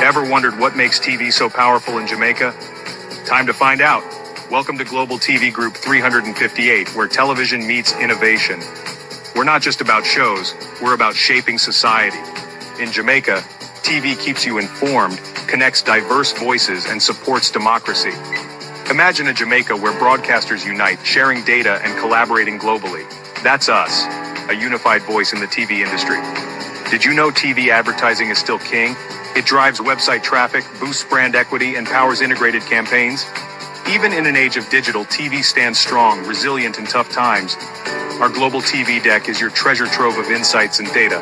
Ever wondered what makes TV so powerful in Jamaica? Time to find out. Welcome to Global TV Group 358, where television meets innovation. We're not just about shows, we're about shaping society. In Jamaica, TV keeps you informed, connects diverse voices, and supports democracy. Imagine a Jamaica where broadcasters unite, sharing data and collaborating globally. That's us, a unified voice in the TV industry. Did you know TV advertising is still king? It drives website traffic, boosts brand equity, and powers integrated campaigns. Even in an age of digital, TV stands strong, resilient in tough times. Our global TV deck is your treasure trove of insights and data.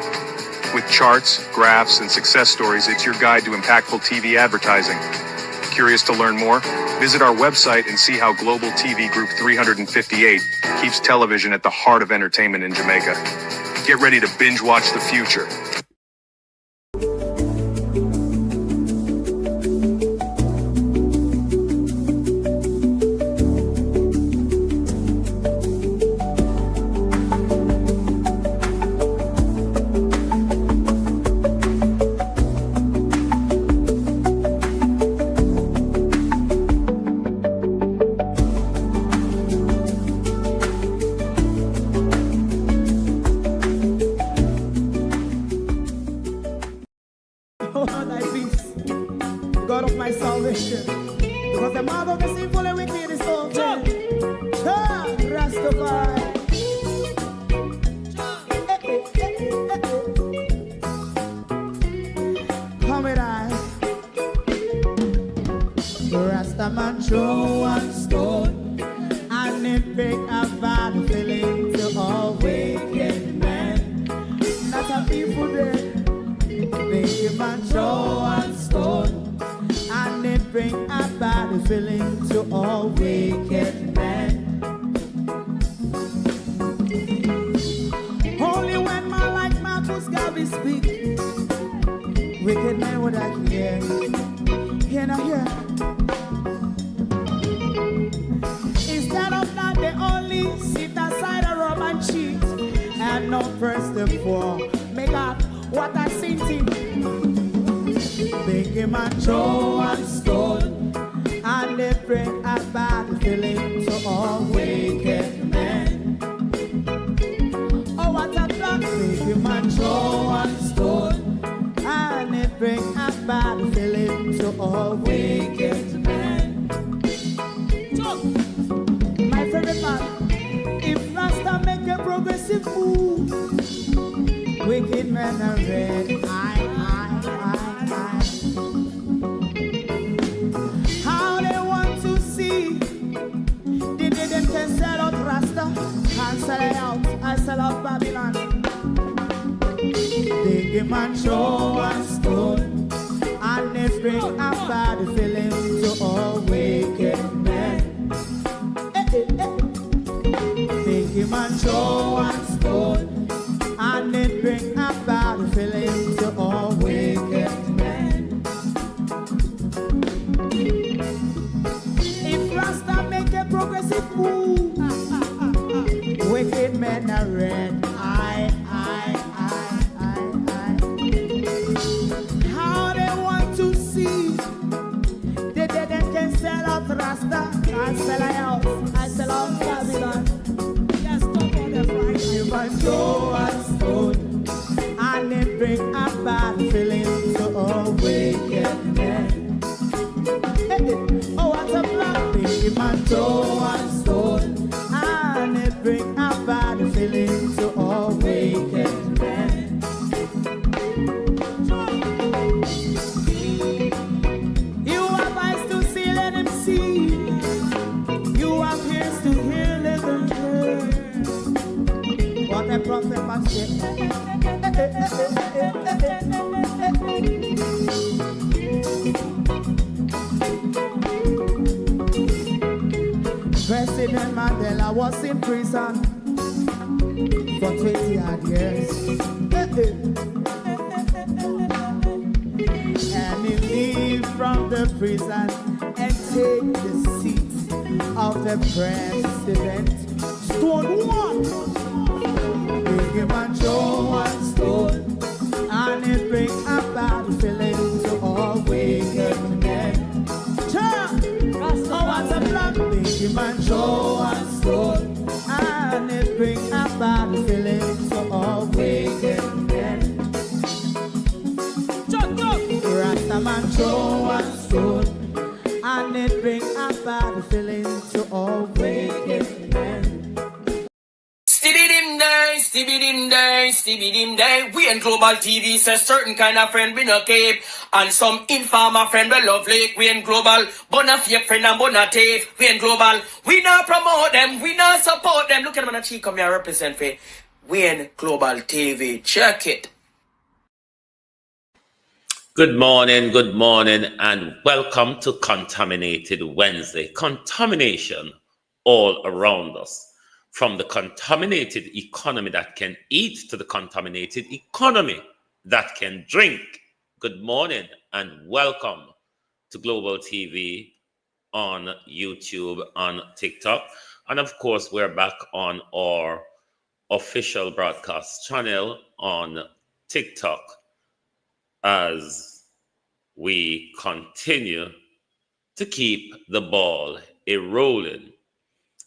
With charts, graphs, and success stories, it's your guide to impactful TV advertising. Curious to learn more? Visit our website and see how Global TV Group 358 keeps television at the heart of entertainment in Jamaica. Get ready to binge watch the future. God of my salvation, because the mouth of the sinful and wicked is open. Rastafari. Come with I. Rastaman throw one stone, and it break a bad feeling to all wicked men. Not a people there. Make a man throw one stone, and it bring a bad feeling to all wicked men. Only when man like Marcus Garvey speak, wicked men would I hear. Hear now hear. Instead of that, they only sit aside and rob and cheat, and not first and four. Make up what I seen to make him a throw one stone, and they bring a bad feeling to all wicked men. Oh, what a plan! Make him a throw one stone, and they bring a bad feeling to all wicked men. So, my favorite man, if Rasta make a progressive move, wicked men are red. How they want to see the day them can sell out Rasta and sell it out. I sell out Babylon. They give man show one stone, and they bring a bad feeling to all wicked men. They give man show one stone, and it bring a bad feeling to all wicked men. If Rasta make a progressive move, wicked men are red. How they want to see the dead and can sell out Rasta and sell out. I sell out Babylon. Yes, stop on the Friday. You might go and stone, and it bring a bad feeling to all wicked men. Oh, what a black thing, man, throw one stone, and it bring a bad feeling to all wicked men. You have eyes to see, let him see. You have ears to hear, let them hear. What a prophet must say. President Mandela was in prison for 20 odd years. And he leave from the prison and take the seat of the president. Stone one. Big him and show one stone, and it bring a bad feeling to all we a man throw one stone, and it bring a bad feeling to all wicked men. Stibbidim day, stibbidim day, stibbidim day. We in Global TV says certain kind of friend we no cape, and some informer friend we love lake. We in Global, bona fake friend and bona tape. We in Global, we not promote them, we not support them. Look at them on the cheek, come here represent for. We in Global TV, check it. Good morning, and welcome to Contaminated Wednesday. Contamination all around us. From the contaminated economy that can eat to the contaminated economy that can drink. Good morning and welcome to Global TV on YouTube, on TikTok. And of course, we're back on our official broadcast channel on TikTok as we continue to keep the ball a-rolling.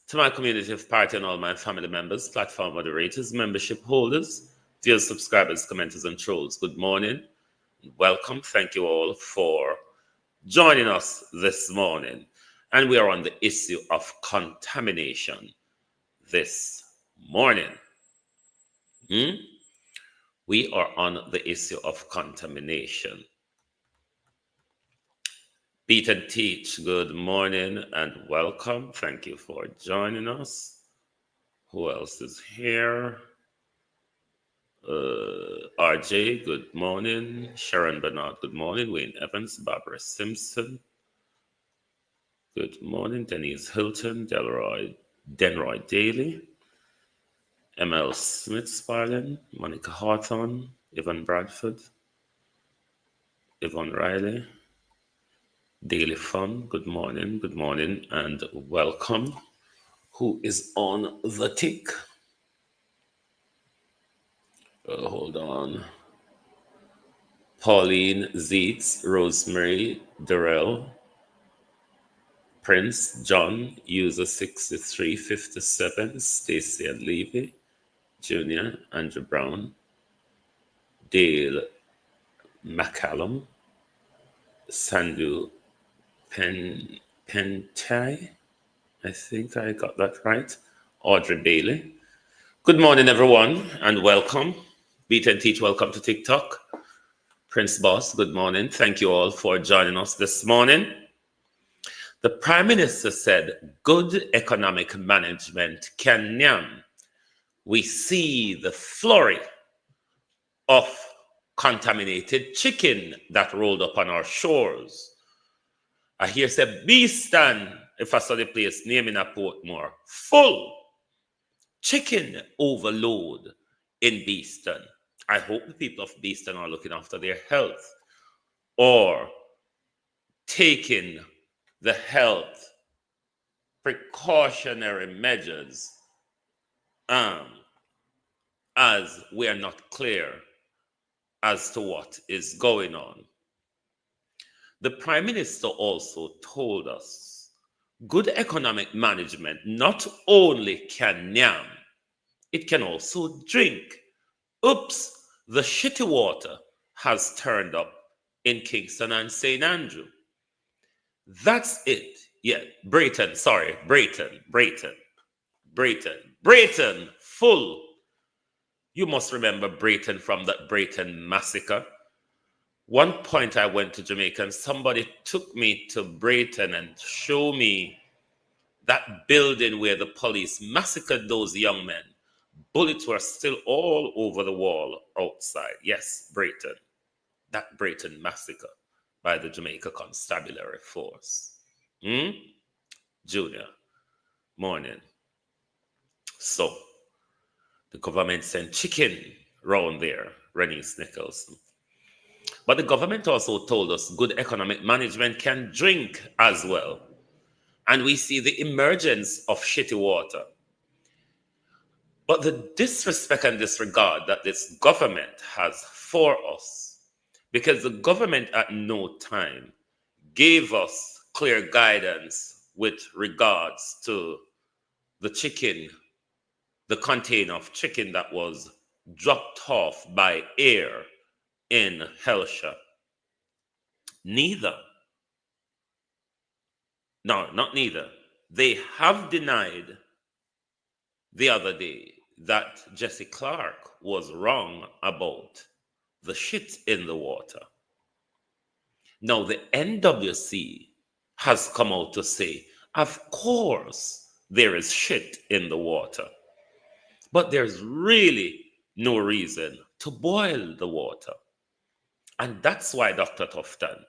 To my community of party and all my family members, platform moderators, membership holders, dear subscribers, commenters, and trolls, good morning. Welcome. Thank you all for joining us this morning. And we are on the issue of contamination this morning. We are on the issue of contamination. Beat and Teach, good morning and welcome. Thank you for joining us. Who else is here? RJ, good morning. Sharon Bernard, good morning. Wayne Evans, Barbara Simpson. Good morning. Denise Hilton, Denroy Daly. ML Smith Sparling, Monica Hawthorne, Yvonne Bradford, Yvonne Riley. Daily Fun, good morning, and welcome. Who is on the tick? Hold on. Pauline Zeitz, Rosemary Durrell, Prince John, user 6357, Stacy and Levy, Junior, Andrew Brown, Dale McCallum, Sandu Pentai, I think I got that right, Audrey Bailey. Good morning, everyone, and welcome. Beat and Teach, welcome to TikTok. Prince Boss, good morning. Thank you all for joining us this morning. The Prime Minister said, good economic management can nyam. We see the flurry of contaminated chicken that rolled up on our shores. I hear say Beeston, if I saw the place, naming a Portmore, full chicken overload in Beeston. I hope the people of Beeston are looking after their health or taking the health precautionary measures as we are not clear as to what is going on. The Prime Minister also told us good economic management not only can nyam, it can also drink. Oops, the shitty water has turned up in Kingston and St. Andrew. That's it. Yeah, Brayton, full. You must remember Brayton from that Brayton massacre. One point I went to Jamaica and somebody took me to Brayton and showed me that building where the police massacred those young men. Bullets were still all over the wall outside. Yes, Brayton. That Brayton massacre by the Jamaica Constabulary Force. Junior, morning. So, the government sent chicken round there, Renice Nicholson. But the government also told us good economic management can drink as well. And we see the emergence of shitty water. But the disrespect and disregard that this government has for us, because the government at no time gave us clear guidance with regards to the chicken, the container of chicken that was dropped off by air in Helsha. Neither. No, not neither. They have denied the other day that Jesse Clark was wrong about the shit in the water. Now, the NWC has come out to say, of course, there is shit in the water, but there's really no reason to boil the water. And that's why Dr. Tufton,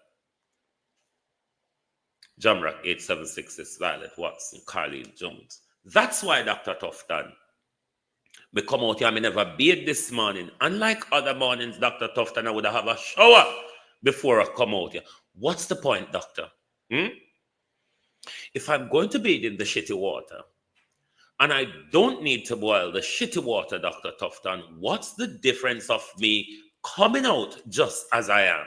Jamrock 876 is Violet Watson, Carleen Jones. That's why Dr. Tufton, me come out here, I never bathe this morning. Unlike other mornings, Dr. Tufton, I would have a shower before I come out here. What's the point, doctor? If I'm going to bathe in the shitty water, and I don't need to boil the shitty water, Dr. Tufton, what's the difference of me coming out just as I am,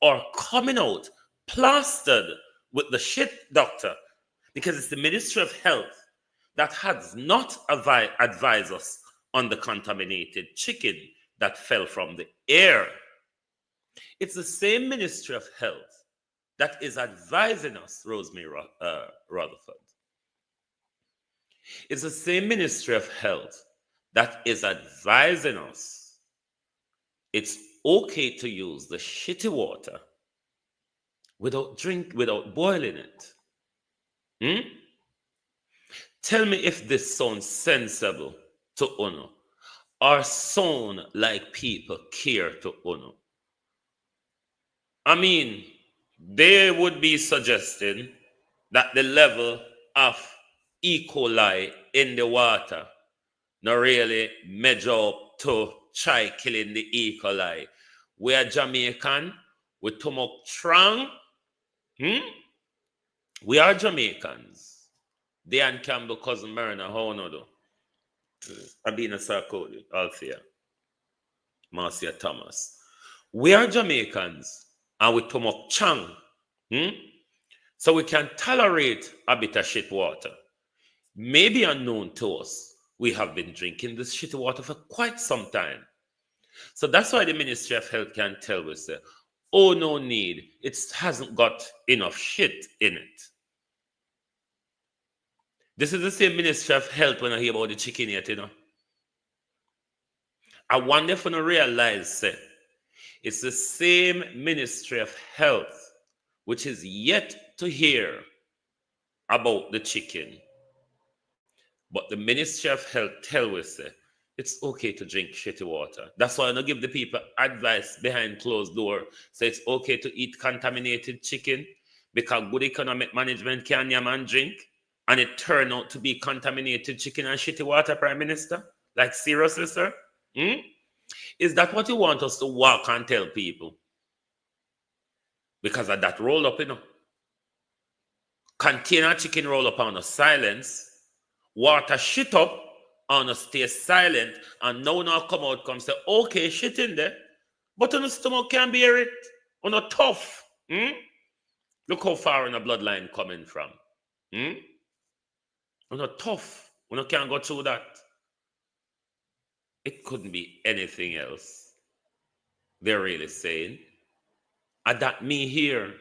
or coming out plastered with the shit, doctor? Because it's the Ministry of Health that has not advised us on the contaminated chicken that fell from the air. It's the same Ministry of Health that is advising us, Rosemary Rutherford. It's the same Ministry of Health that is advising us it's okay to use the shitty water without boiling it. Tell me if this sounds sensible to Uno, or sound like people care to Uno. I mean, they would be suggesting that the level of E. coli in the water not really measure up to try killing the E. coli. We are Jamaican, we tomok trang. We are Jamaicans. They and Campbell, cousin Marina, how no do? Abina Sarkodi, Althea, Marcia Thomas. We are Jamaicans and we tomok chang. So we can tolerate a bit of shit water. Maybe unknown to us, we have been drinking this shitty water for quite some time. So that's why the Ministry of Health can tell us, oh, no need, it hasn't got enough shit in it. This is the same Ministry of Health when I hear about the chicken yet, I wonder if I realize it's the same Ministry of Health which is yet to hear about the chicken. But the Ministry of Health tell us it's okay to drink shitty water. That's why I don't give the people advice behind closed door. So it's okay to eat contaminated chicken because good economic management can yam and drink, and it turned out to be contaminated chicken and shitty water, Prime Minister? Like seriously, sir? Is that what you want us to walk and tell people? Because of that roll up, Container chicken roll up on a silence. Water shit up on a stay silent, and now come out, come say, okay, shit in there, but on the stomach can't bear it. On a tough. Look how far in the bloodline coming from. On a tough. On can't go through that. It couldn't be anything else. They're really saying. And that me here.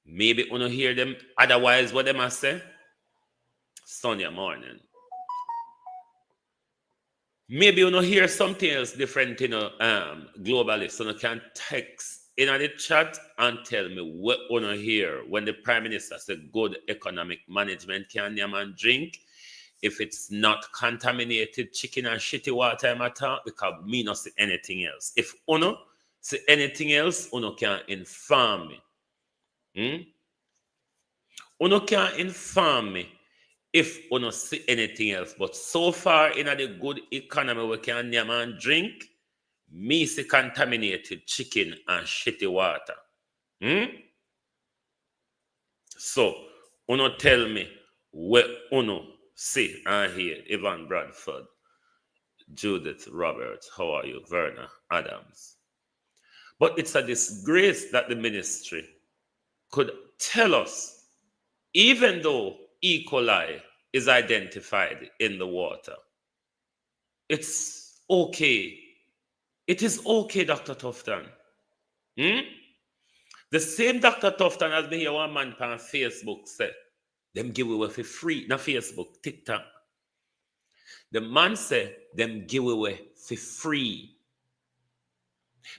Maybe you don't hear them otherwise what they must say. Sunday morning. Maybe you don't hear something else different, globally. So you can text in the chat and tell me what you don't hear when the Prime Minister said good economic management can yam and drink. If it's not contaminated chicken and shitty water, I'm talking because me not see anything else. If you see anything else, you can inform me. You can inform me if you don't see anything else. But so far in the good economy we can yam and drink, me see contaminated chicken and shitty water. So, you tell me what you see and hear. Evan Bradford, Judith Roberts, how are you? Verna Adams. But it's a disgrace that the ministry could tell us, even though E. coli is identified in the water, it's okay. It is okay, Dr. Tufton. The same Dr. Tufton has been here one man on Facebook said, them give away for free. Not Facebook, TikTok. The man said, them give away for free.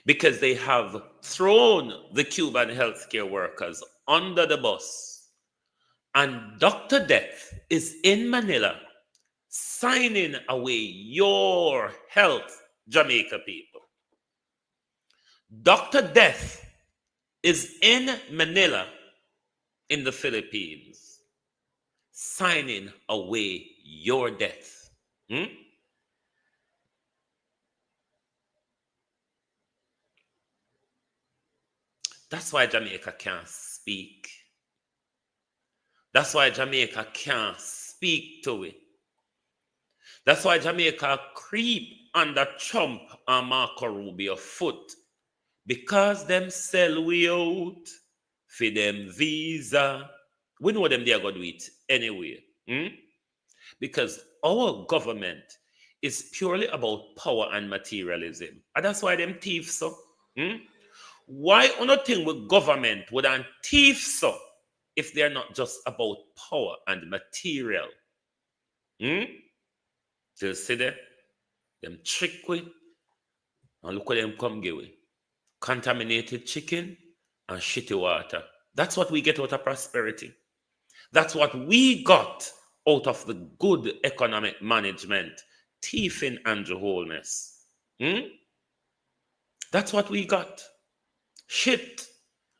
Because they have thrown the Cuban healthcare workers under the bus. And Dr. Death is in Manila signing away your health, Jamaica people. Dr. Death is in Manila, in the Philippines, signing away your death. That's why Jamaica can't speak. That's why Jamaica can't speak to it. That's why Jamaica creep under Trump and Marco Rubio foot. Because them sell we out for them visa. We know them they are going to do it anyway. Because our government is purely about power and materialism. And that's why them thieves so. Why anything with government would an thief so if they're not just about power and material? Do you see that? Them trick with and look what them come give with. Contaminated chicken and shitty water. That's what we get out of prosperity. That's what we got out of the good economic management, thieving and wholeness. That's what we got. Shit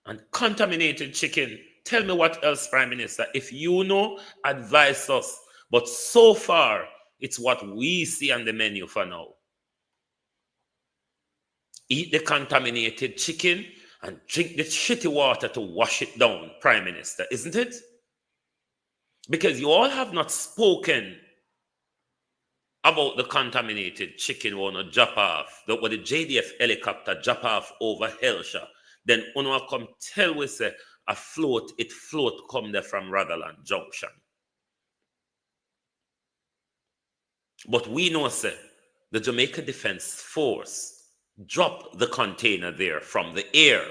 and contaminated chicken. Tell me what else, Prime Minister. If you know, advise us. But so far, it's what we see on the menu for now. Eat the contaminated chicken and drink the shitty water to wash it down, Prime Minister, isn't it? Because you all have not spoken about the contaminated chicken want to drop off, the JDF helicopter drop off over Helsha. Then uno come tell we say it float come there from Rutherland Junction. But we know say the Jamaica Defense Force dropped the container there from the air.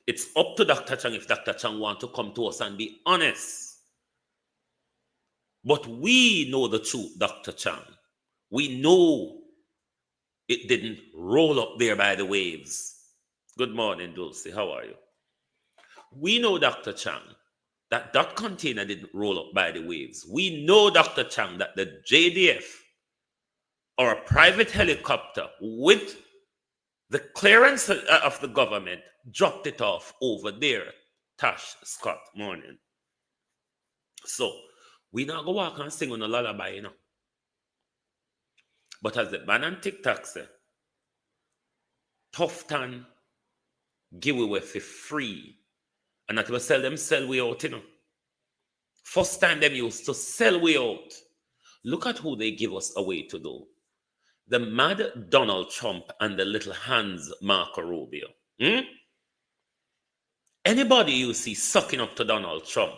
It's up to Dr. Chang if Dr. Chang want to come to us and be honest. But we know the truth, Dr. Chang. We know it didn't roll up there by the waves. Good morning, Dulcie. How are you? We know, Dr. Chang, that container didn't roll up by the waves. We know, Dr. Chang, that the JDF or a private helicopter with the clearance of the government dropped it off over there. Tash Scott, morning. So, we not go walk and sing on a lullaby, you know. But as the man on TikTok say, Tufton give away for free. And that will sell way out, you know. First time them used to sell way out. Look at who they give us away to do. The mad Donald Trump and the little hands Marco Rubio. Anybody you see sucking up to Donald Trump,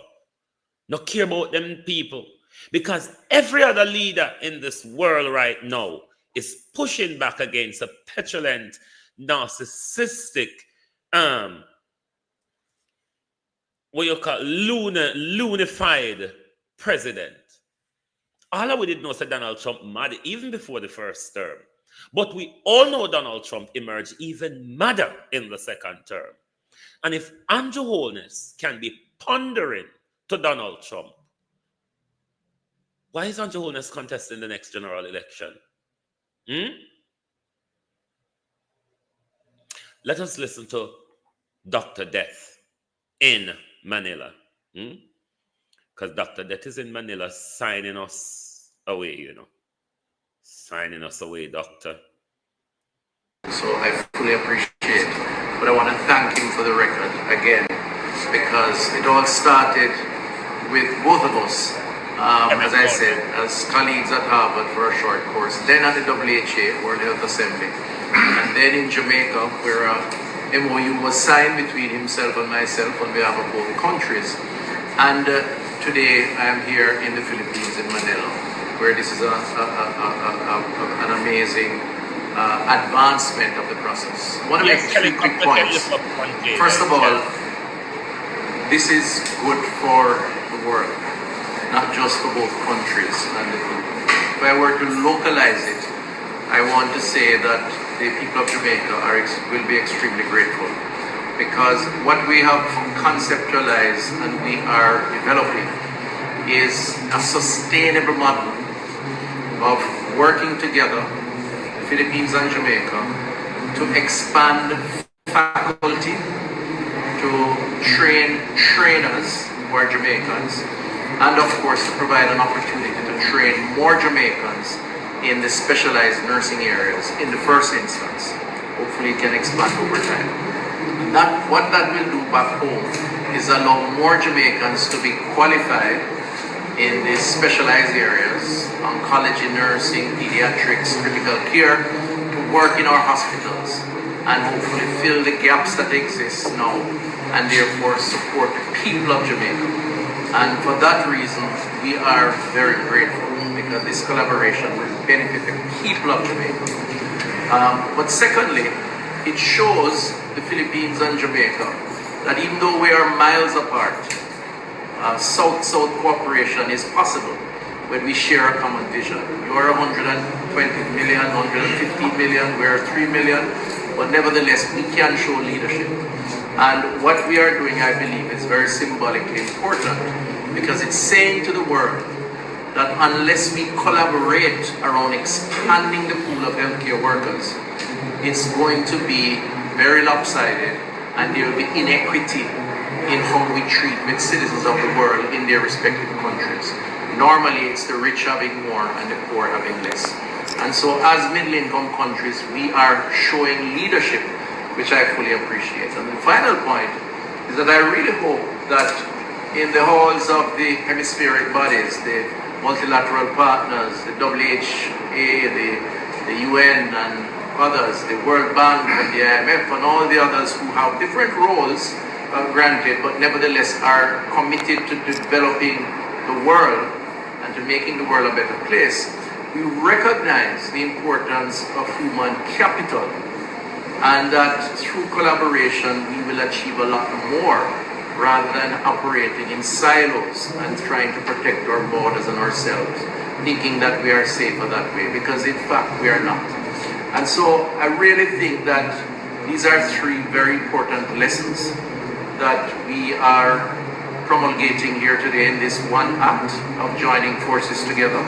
no care about them people. Because every other leader in this world right now is pushing back against a petulant, narcissistic, what you call lunified president. All of we did know said Donald Trump mad even before the first term. But we all know Donald Trump emerged even madder in the second term. And if Andrew Holness can be pondering to Donald Trump, why is Andrew Holness contesting the next general election? Let us listen to Dr. Death in Manila. Because Dr. Death is in Manila signing us away, you know. Signing us away, Doctor. So I fully appreciate it. But I want to thank him for the record again, because it all started with both of us, as I said, as colleagues at Harvard for a short course, then at the WHO, World Health Assembly, and then in Jamaica, where MOU was signed between himself and myself on behalf of both countries. And today I am here in the Philippines, in Manila, where this is an amazing advancement of the process. I want to make three quick points. First of all, this is good for the world, not just for both countries. And if I were to localize it, I want to say that the people of Jamaica will be extremely grateful, because what we have conceptualized and we are developing is a sustainable model of working together, the Philippines and Jamaica, to expand faculty, to train trainers who are Jamaicans, and of course to provide an opportunity to train more Jamaicans in the specialized nursing areas in the first instance. Hopefully it can expand over time. What that will do back home is allow more Jamaicans to be qualified in the specialized areas, oncology, nursing, pediatrics, critical care, to work in our hospitals and hopefully fill the gaps that exist now and therefore support the people of Jamaica. And for that reason, we are very grateful, because this collaboration will benefit the people of Jamaica. But secondly, it shows the Philippines and Jamaica that even though we are miles apart, South-South cooperation is possible when we share a common vision. You are 120 million, 150 million, we are 3 million, but nevertheless, we can show leadership. And what we are doing, I believe, is very symbolically important, because it's saying to the world that unless we collaborate around expanding the pool of healthcare workers, it's going to be very lopsided, and there will be inequity in how we treat with citizens of the world in their respective countries. Normally, it's the rich having more and the poor having less. And so as middle-income countries, we are showing leadership, which I fully appreciate. And the final point is that I really hope that in the halls of the hemispheric bodies, the multilateral partners, the WHA, the UN and others, the World Bank and the IMF and all the others who have different roles, granted, but nevertheless are committed to developing the world and to making the world a better place, we recognize the importance of human capital, and that through collaboration we will achieve a lot more rather than operating in silos and trying to protect our borders and ourselves, thinking that we are safer that way, because in fact we are not. And so I really think that these are three very important lessons that we are promulgating here today in this one act of joining forces together.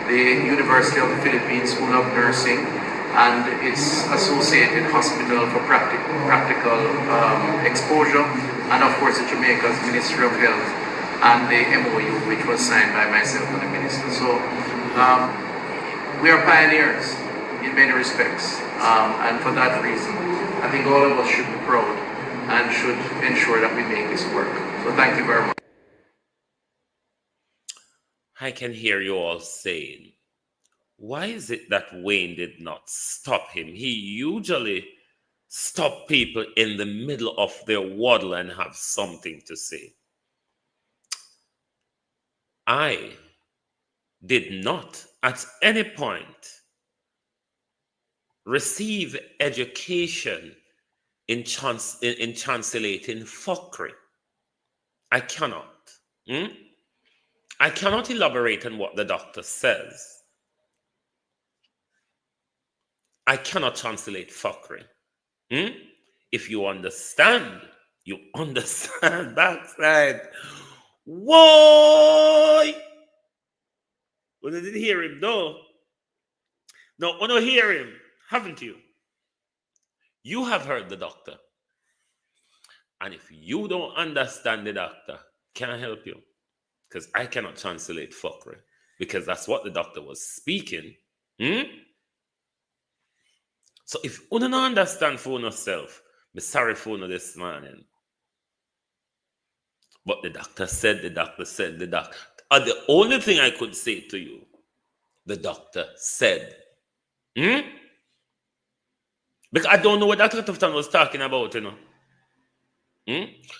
The University of the Philippines School of Nursing and its associated hospital for practical exposure, and of course the Jamaica's Ministry of Health and the MOU, which was signed by myself and the minister. So we are pioneers in many respects, and for that reason I think all of us should be proud and should ensure that we make this work. So thank you very much. I can hear you all saying, why is it that Wayne did not stop him? He usually stops people in the middle of their waddle and have something to say. I did not at any point receive education in translating fuckery. I cannot. I cannot elaborate on what the doctor says. I cannot translate fuckery. If you understand, you understand. Backside. Why? Well, I didn't hear him, though. No, I don't hear him, haven't you? You have heard the doctor. And if you don't understand the doctor, can I help you? Because I cannot translate fuckery. Because that's what the doctor was speaking. So if you don't understand for yourself, I'm sorry for you this morning. But the doctor said, the only thing I could say to you, the doctor said. Because I don't know what Dr. Tufton was talking about, you know.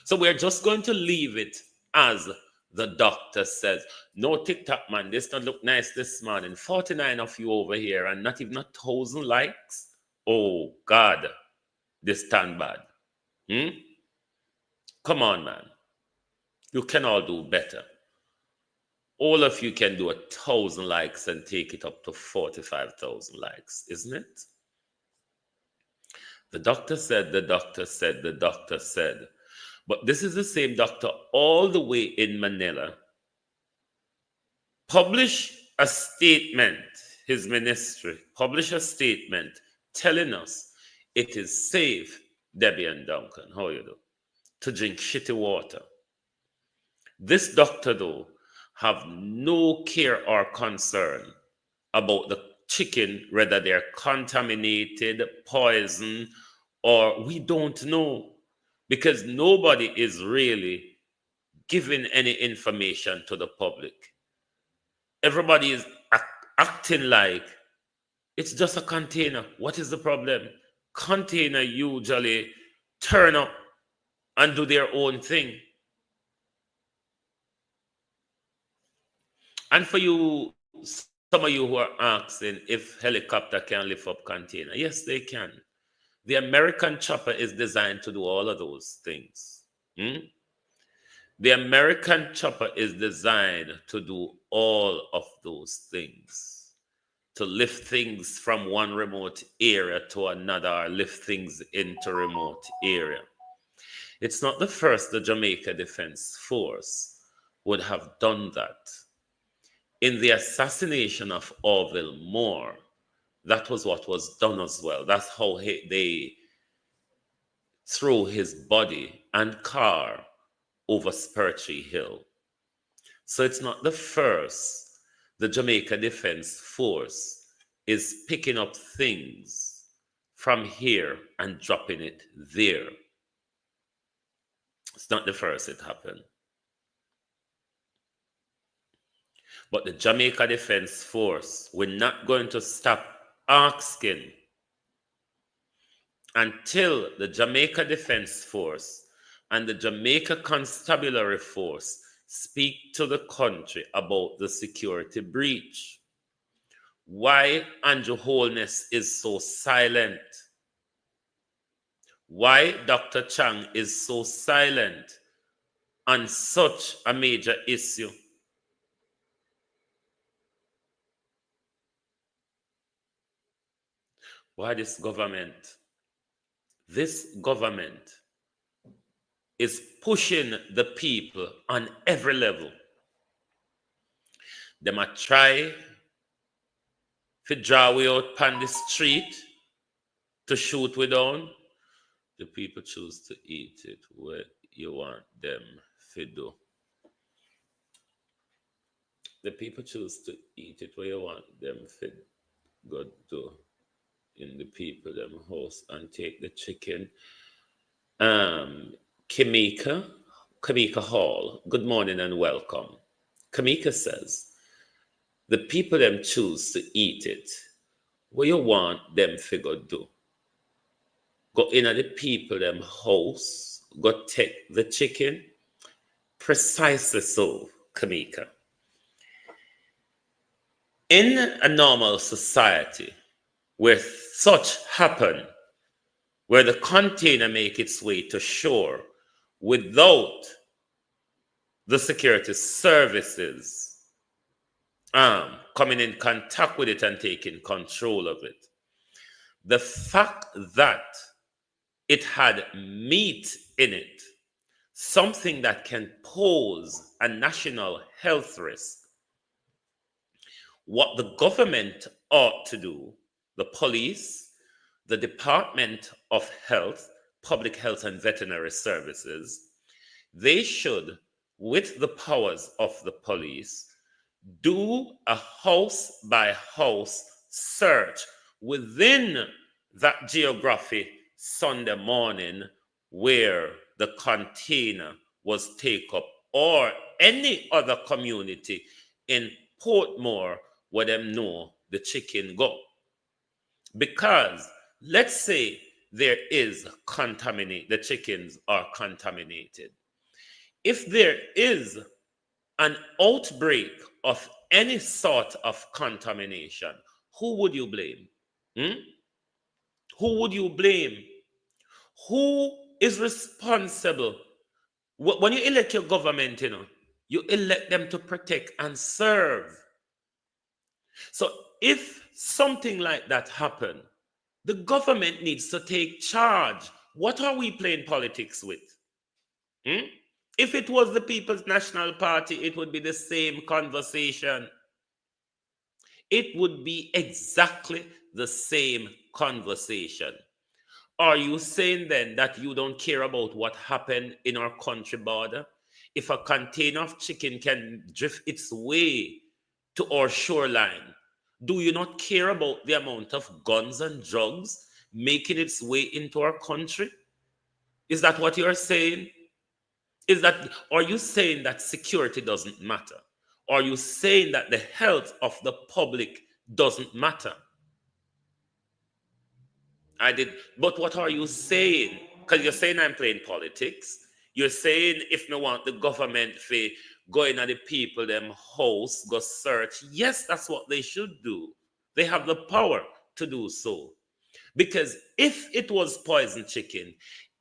So we're just going to leave it as the doctor says. No TikTok, man. This don't look nice this morning. 49 of you over here and not even 1,000 likes. oh God, this turn bad. Come on, man. You can all do better. All of you can do 1,000 likes and take it up to 45,000 likes, isn't it? The doctor said, the doctor said, the doctor said. But this is the same doctor all the way in Manila. Publish a statement, his ministry, publish a statement telling us it is safe, Debbie and Duncan, how you do, to drink shitty water. This doctor, though, have no care or concern about the chicken, whether they're contaminated, poison, or we don't know, because nobody is really giving any information to the public. Everybody is acting like it's just a container. What is the problem? Container usually turn up and do their own thing. And for you, some of you who are asking if helicopter can lift up container, yes, they can. The American chopper is designed to do all of those things. The American chopper is designed to do all of those things, to lift things from one remote area to another, or lift things into remote area. It's not the first the Jamaica Defense Force would have done that. In the assassination of Orville Moore, that was what was done as well. That's how they threw his body and car over Spurtree Hill. So it's not the first the Jamaica Defense Force is picking up things from here and dropping it there. It's not the first it happened. But the Jamaica Defense Force, we're not going to stop asking until the Jamaica Defense Force and the Jamaica Constabulary Force speak to the country about the security breach. Why Andrew Holness is so silent. Why Dr. Chang is so silent on such a major issue. Why this government is pushing the people on every level. They might try to draw we out on the street to shoot we down. The people choose to eat it where you want them to do. The people choose to eat it where you want them to go do. In the people them house and take the chicken. Kamika Hall, good morning and welcome. Kamika says, the people them choose to eat it where you want them to go do. Go in at the people them house, go take the chicken. Precisely so, Kamika. In a normal society, where such happen, where the container make its way to shore without the security services coming in contact with it and taking control of it. The fact that it had meat in it, something that can pose a national health risk, what the government ought to do, the police, the Department of Health, Public Health and Veterinary Services, they should, with the powers of the police, do a house-by-house search within that geography Sunday morning where the container was taken up, or any other community in Portmore where them know the chicken go. Because let's say there is the chickens are contaminated. If there is an outbreak of any sort of contamination, who would you blame? Who would you blame? Who is responsible? When you elect your government, you elect them to protect and serve. So if something like that happened, the government needs to take charge. What are we playing politics with? If it was the People's National Party, it would be the same conversation. It would be exactly the same conversation. Are you saying then that you don't care about what happened in our country border? If a container of chicken can drift its way to our shoreline, do you not care about the amount of guns and drugs making its way into our country? Is that what you're saying? Are you saying that security doesn't matter? Are you saying that the health of the public doesn't matter? But what are you saying? Because you're saying I'm playing politics. You're saying if me want the government to go in at the people, them house, go search. Yes, that's what they should do. They have the power to do so. Because if it was poisoned chicken,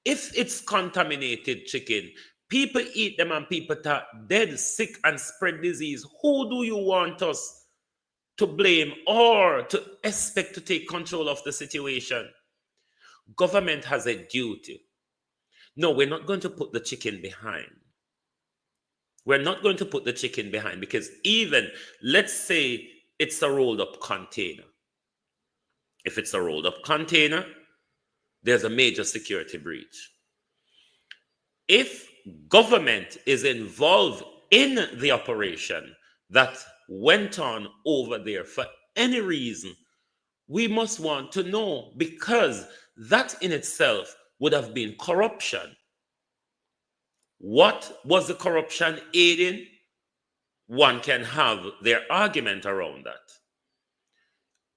if it's contaminated chicken, people eat them and people are dead, sick, and spread disease. Who do you want us to blame or to expect to take control of the situation? Government has a duty. No, we're not going to put the chicken behind. We're not going to put the chicken behind because even, let's say it's a rolled up container. If it's a rolled up container, there's a major security breach. If government is involved in the operation that went on over there for any reason, we must want to know, because that in itself would have been corruption. What was the corruption aiding? One can have their argument around that.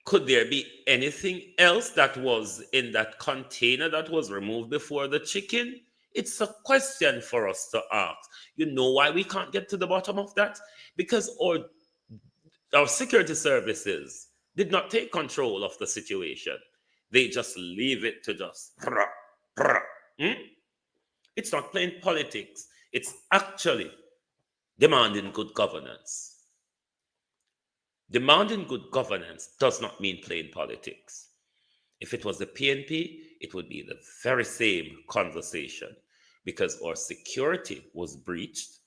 Could there be anything else that was in that container that was removed before the chicken? It's a question for us to ask. You know why we can't get to the bottom of that? Because our security services did not take control of the situation. They just leave it to just... It's not playing politics. It's actually demanding good governance. Demanding good governance does not mean playing politics. If it was the PNP, it would be the very same conversation because our security was breached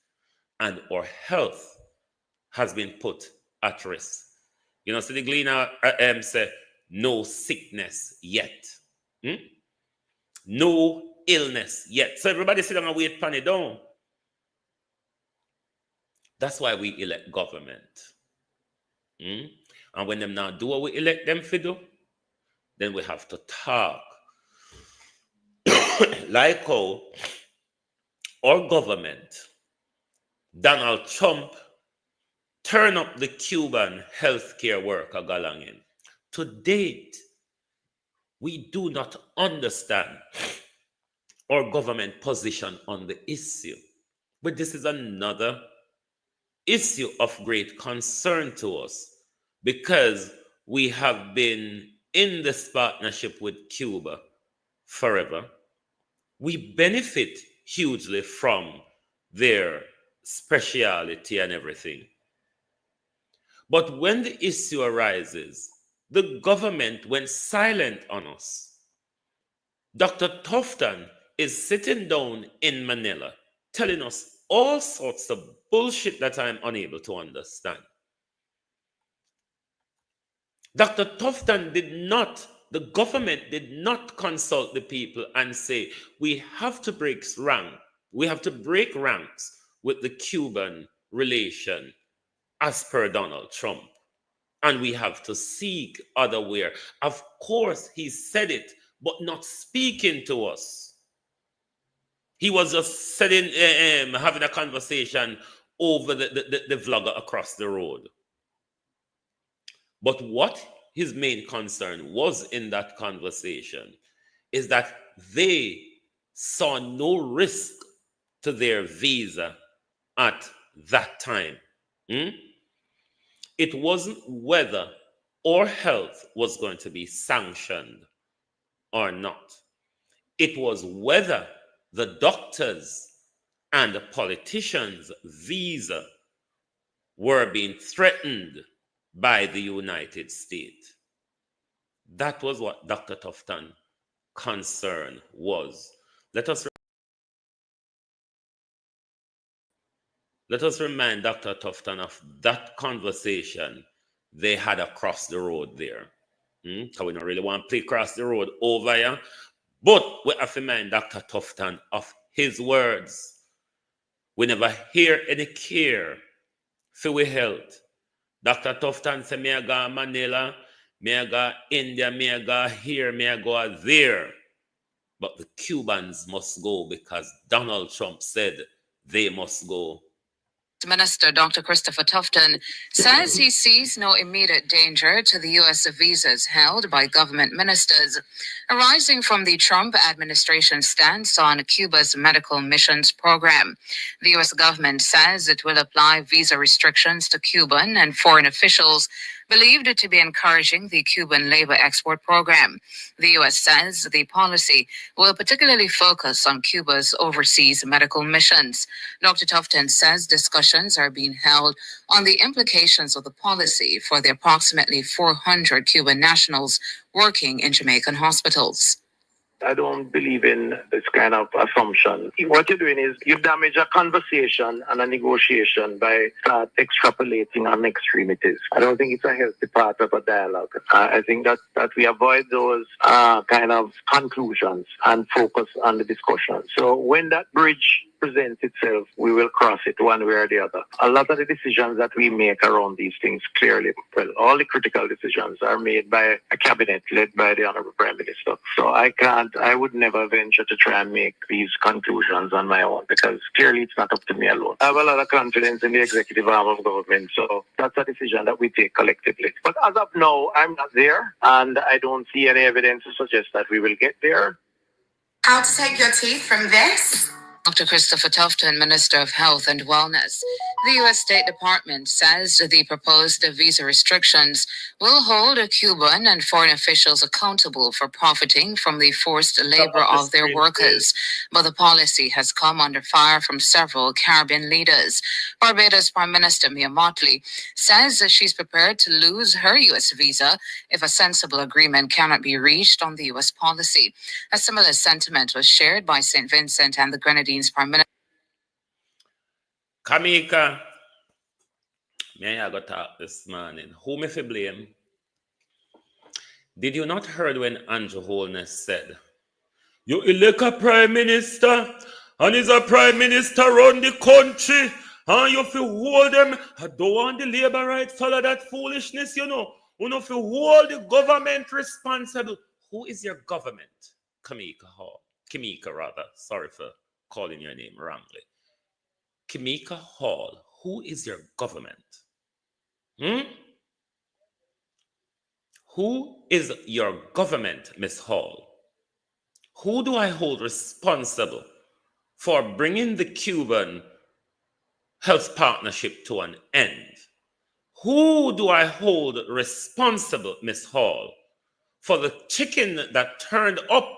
and our health has been put at risk. You know, so the Gleaner say, no sickness yet. No illness yet. So everybody sit down and wait pan it down. That's why we elect government. And when them now do what we elect them to do, then we have to talk. Like how our government, Donald Trump, turn up the Cuban healthcare worker galangin. To date, we do not understand our government position on the issue. But this is another issue of great concern to us because we have been in this partnership with Cuba forever. We benefit hugely from their speciality and everything. But when the issue arises, the government went silent on us. Dr. Tufton is sitting down in Manila telling us all sorts of bullshit that I'm unable to understand. Dr. Tufton the government did not consult the people and say, we have to break ranks with the Cuban relation as per Donald Trump. And we have to seek other way. Of course, he said it, but not speaking to us. He was just sitting, having a conversation over the vlogger across the road. But what his main concern was in that conversation is that they saw no risk to their visa at that time. It wasn't whether or health was going to be sanctioned. or not. It was whether the doctors and the politicians' visa were being threatened by the United States. That was what Dr. Tufton's concern was. Let us remind Dr. Tufton of that conversation they had across the road there. Because we don't really want to play across the road over here. But we have to remind Dr. Tufton of his words. We never hear any care for we health. Dr. Tufton said, may I go Manila, may I go India, may I go here, may I go there. But the Cubans must go because Donald Trump said they must go. Minister Dr. Christopher Tufton says he sees no immediate danger to the U.S. visas held by government ministers arising from the Trump administration's stance on Cuba's medical missions program. The U.S. government says it will apply visa restrictions to Cuban and foreign officials believed to be encouraging the Cuban labor export program. The U.S. says the policy will particularly focus on Cuba's overseas medical missions. Dr. Tufton says discussions are being held on the implications of the policy for the approximately 400 Cuban nationals working in Jamaican hospitals. I don't believe in this kind of assumption. What you're doing is you damage a conversation and a negotiation by extrapolating on extremities. I don't think it's a healthy part of a dialogue. I think that we avoid those kind of conclusions and focus on the discussion. So when that bridge presents itself, we will cross it one way or the other. A lot of the decisions that we make around these things clearly, well, all the critical decisions are made by a cabinet led by the Honorable Prime Minister. So I would never venture to try and make these conclusions on my own because clearly it's not up to me alone. I have a lot of confidence in the executive arm of government, so that's a decision that we take collectively. But as of now, I'm not there, and I don't see any evidence to suggest that we will get there. How to take your teeth from this? Dr. Christopher Tufton, Minister of Health and Wellness. The U.S. State Department says the proposed visa restrictions will hold Cuban and foreign officials accountable for profiting from the forced labor of their workers. But the policy has come under fire from several Caribbean leaders. Barbados Prime Minister Mia Mottley says that she's prepared to lose her U.S. visa if a sensible agreement cannot be reached on the U.S. policy. A similar sentiment was shared by St. Vincent and the Grenadines Prime Minister. Kamika, may I go talk this morning? Who me fi blame? Did you not heard when Andrew Holness said, you elect a prime minister, and he's a prime minister run the country, and you fi hold them? I don't want the labor rights, all of that foolishness, you know. You know, fi hold the government responsible. Who is your government? Kamika rather. Sorry for calling your name wrongly. Kamika Hall, who is your government? Who is your government, Miss Hall? Who do I hold responsible for bringing the Cuban health partnership to an end? Who do I hold responsible, Miss Hall, for the chicken that turned up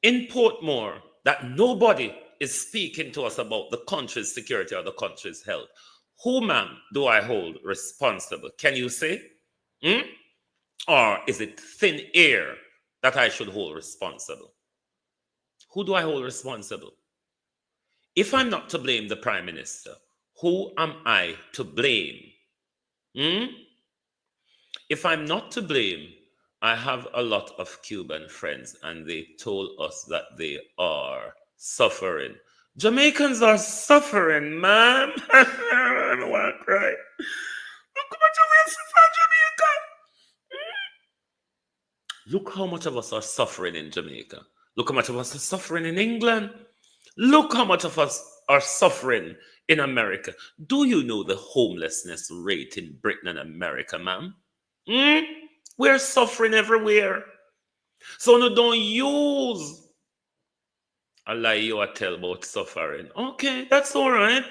in Portmore that nobody is speaking to us about the country's security or the country's health? Who, ma'am, do I hold responsible? Can you say? Or is it thin air that I should hold responsible? Who do I hold responsible? If I'm not to blame the Prime Minister, who am I to blame? If I'm not to blame, I have a lot of Cuban friends, and they told us that they are suffering. Jamaicans are suffering, ma'am. I don't want to cry. Look how much of us suffer in Jamaica. Look how much of us are suffering in Jamaica. Look how much of us are suffering in England. Look how much of us are suffering in America. Do you know the homelessness rate in Britain and America, ma'am? We're suffering everywhere. So no, don't use a lie you tell about suffering. Okay, that's all right.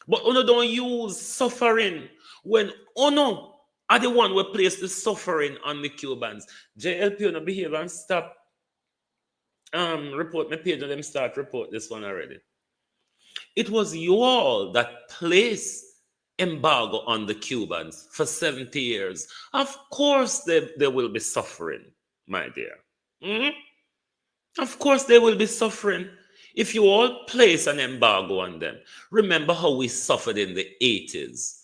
But no, don't use suffering when no are the one who place the suffering on the Cubans. JLP, you know, behave and stop. Report my page and them start report this one already. It was you all that placed embargo on the Cubans for 70 years. Of course they will be suffering, my dear. Of course they will be suffering. If you all place an embargo on them, remember how we suffered in the 80s,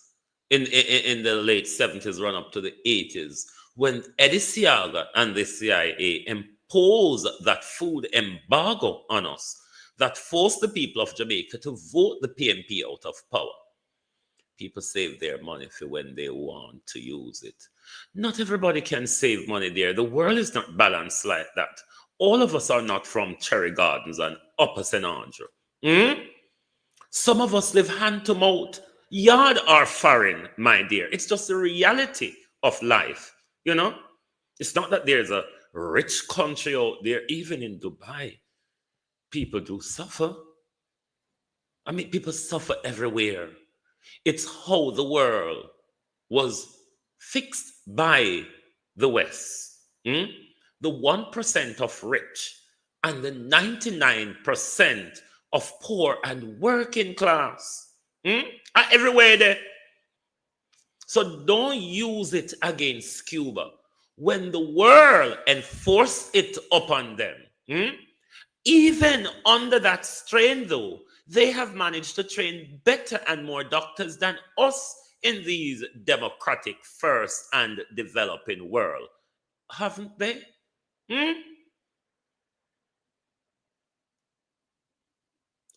in the late 70s, run up to the 80s, when Eddie Seaga and the CIA imposed that food embargo on us, that forced the people of Jamaica to vote the PNP out of power. People save their money for when they want to use it. Not everybody can save money there. The world is not balanced like that. All of us are not from Cherry Gardens and Upper St. Andrew. Some of us live hand to mouth. Yard are foreign, my dear. It's just the reality of life, you know? It's not that there's a rich country out there. Even in Dubai, people do suffer. I mean, people suffer everywhere. It's how the world was fixed by the West. The 1% of rich and the 99% of poor and working class are everywhere there. So don't use it against Cuba. When the world enforced it upon them, even under that strain, though, they have managed to train better and more doctors than us in these democratic first and developing world. Haven't they?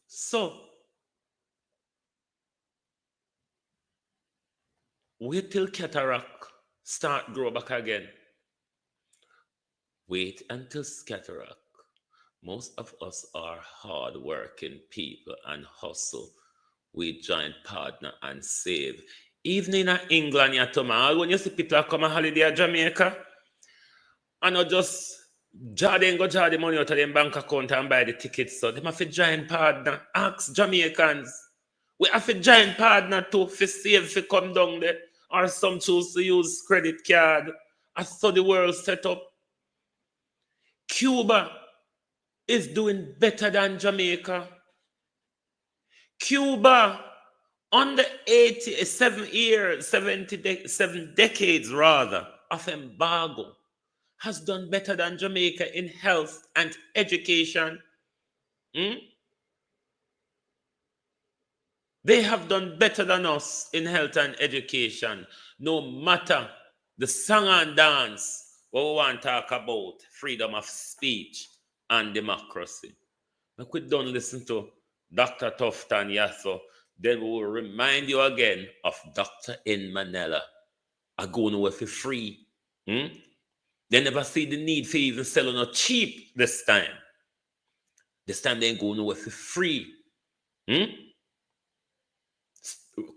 So, wait till cataract start grow back again. Wait until cataract. Most of us are hard-working people and hustle. We join partner and save. Even in England, when you see people come on holiday at Jamaica, and not just draw the money out of their bank account and buy the tickets. So they have to join partner. Ask Jamaicans. We have to join partner too for save for come down there. Or some choose to use credit card. I saw the world set up. Cuba is doing better than Jamaica. Cuba, under 87 years, 77 decades rather, of embargo, has done better than Jamaica in health and education. They have done better than us in health and education. No matter the song and dance, what we want to talk about, freedom of speech and democracy. But we don't listen to Dr. Tufton Yasso. Then we will remind you again of Dr. in Manila. I go nowhere for free. They never see the need for even selling no cheap this time. This time they ain't going nowhere for free.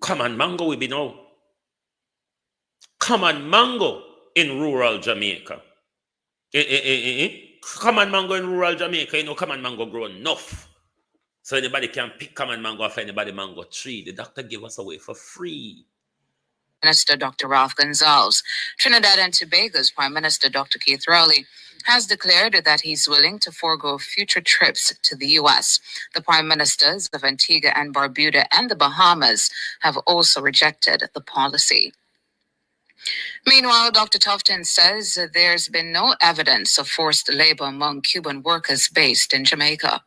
Come on, mango we be now. Come on, mango in rural Jamaica. Come on, mango in rural Jamaica. You know, come on, mango grow enough. So anybody can pick come on, mango off anybody mango tree. The doctor give us away for free. Minister Dr. Ralph Gonsalves. Trinidad and Tobago's Prime Minister Dr. Keith Rowley has declared that he's willing to forego future trips to the U.S. The Prime Ministers of Antigua and Barbuda and the Bahamas have also rejected the policy. Meanwhile, Dr. Tufton says there's been no evidence of forced labor among Cuban workers based in Jamaica.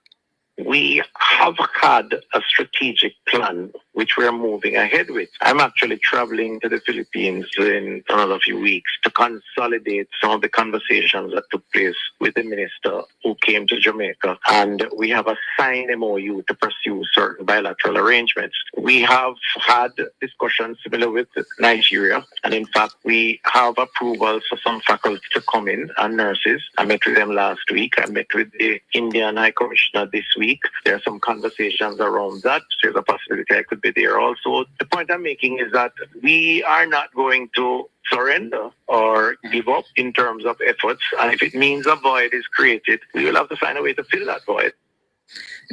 We have had a strategic plan which we are moving ahead with. I'm actually traveling to the Philippines in another few weeks to consolidate some of the conversations that took place with the minister who came to Jamaica. And we have a signed MOU to pursue certain bilateral arrangements. We have had discussions similar with Nigeria. And in fact, we have approvals for some faculty to come in and nurses. I met with them last week. I met with the Indian High Commissioner this week. There are some conversations around that. There's a possibility I could be there also. The point I'm making is that we are not going to surrender or give up in terms of efforts. And if it means a void is created, we will have to find a way to fill that void.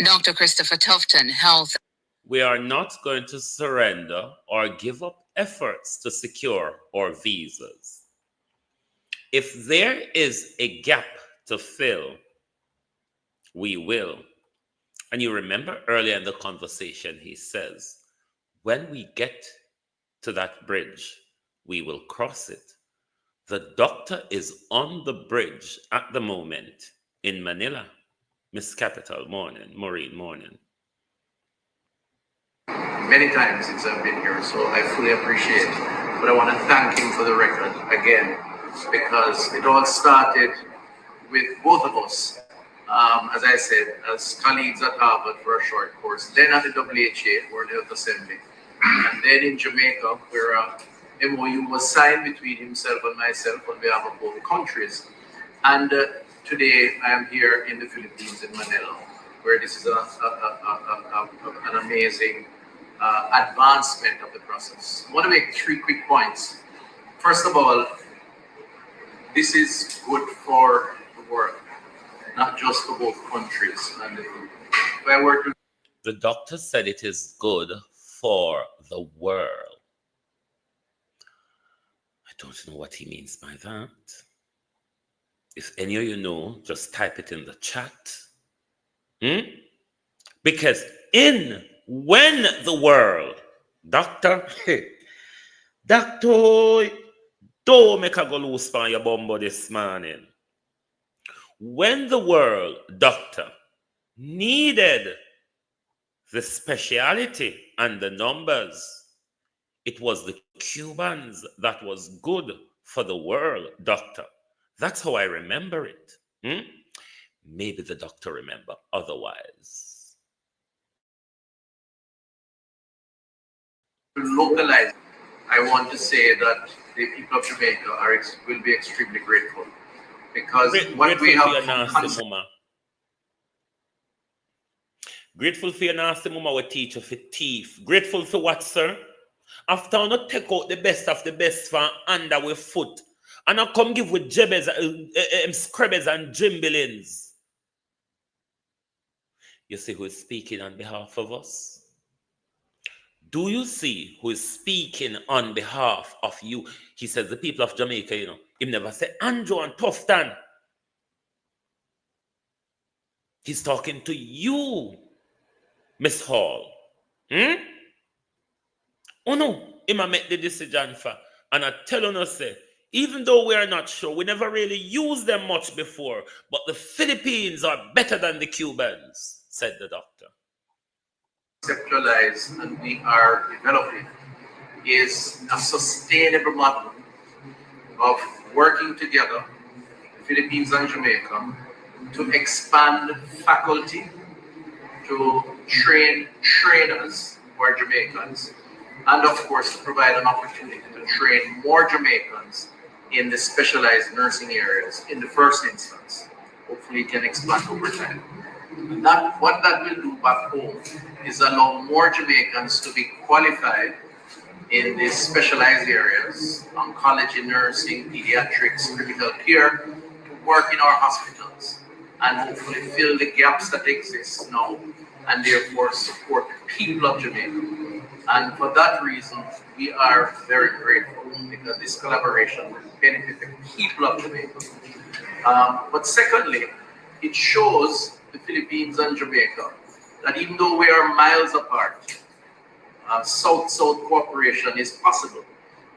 Dr. Christopher Tufton, Health. We are not going to surrender or give up efforts to secure our visas. If there is a gap to fill, we will. And you remember earlier in the conversation, he says, when we get to that bridge, we will cross it. The doctor is on the bridge at the moment in Manila. Miss Capital, morning. Maureen, morning. Many times since I've been here, so I fully appreciate it. But I want to thank him for the record again, because it all started with both of us, as I said, as colleagues at Harvard for a short course, then at the WHA, World Health Assembly, and then in Jamaica, where a MOU was signed between himself and myself on behalf of both countries. And today I am here in the Philippines, in Manila, where this is an amazing advancement of the process. I want to make 3 quick points. First of all, this is good for the world, not just for both countries. And if I were to... The doctor said it is good for the world. I don't know what he means by that. If any of you know, just type it in the chat. Because when the world, doctor, doctor, don't make a go loose by your bumbo this morning. When the world, doctor, needed the speciality and the numbers, it was the Cubans that was good for the world, doctor. That's how I remember it. Maybe the doctor remember otherwise. Localize, I want to say that the people of Jamaica will be extremely grateful, because what we have... Grateful for your nasty mama will teach you for thief. Grateful for what, sir? After I not take out the best of the best from under with foot, and I come give with jebbers, scrubbers and jimbillings. You see who is speaking on behalf of us? Do you see who is speaking on behalf of you? He says the people of Jamaica, you know. He never said Andrew and Tufton. He's talking to you, Miss Hall. Oh no, he might make the decision for. And I tell you, say, even though we are not sure, we never really used them much before, but the Philippines are better than the Cubans, said the doctor. Conceptualize and we are developing is a sustainable model of working together, the Philippines and Jamaica, to expand faculty, to train trainers who are Jamaicans, and of course to provide an opportunity to train more Jamaicans in the specialized nursing areas in the first instance. Hopefully it can expand over time. And what that will do back home is allow more Jamaicans to be qualified in these specialized areas, oncology, nursing, pediatrics, critical care, to work in our hospitals and hopefully fill the gaps that exist now and therefore support the people of Jamaica. And for that reason, we are very grateful because this collaboration will benefit the people of Jamaica. But secondly, it shows the Philippines and Jamaica that even though we are miles apart, South-South cooperation is possible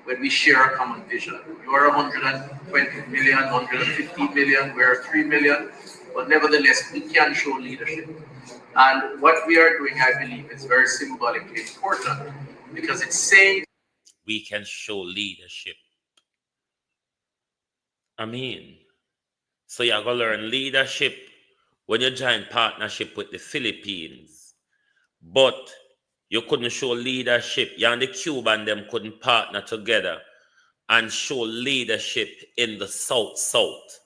when we share a common vision. You are 120 million, 150 million, we are 3 million, but nevertheless, we can show leadership. And what we are doing, I believe, is very symbolically important because it's saying we can show leadership. I mean, so you're going to learn leadership when you join partnership with the Philippines, but you couldn't show leadership. You and the Cuban them couldn't partner together and show leadership in the South-South.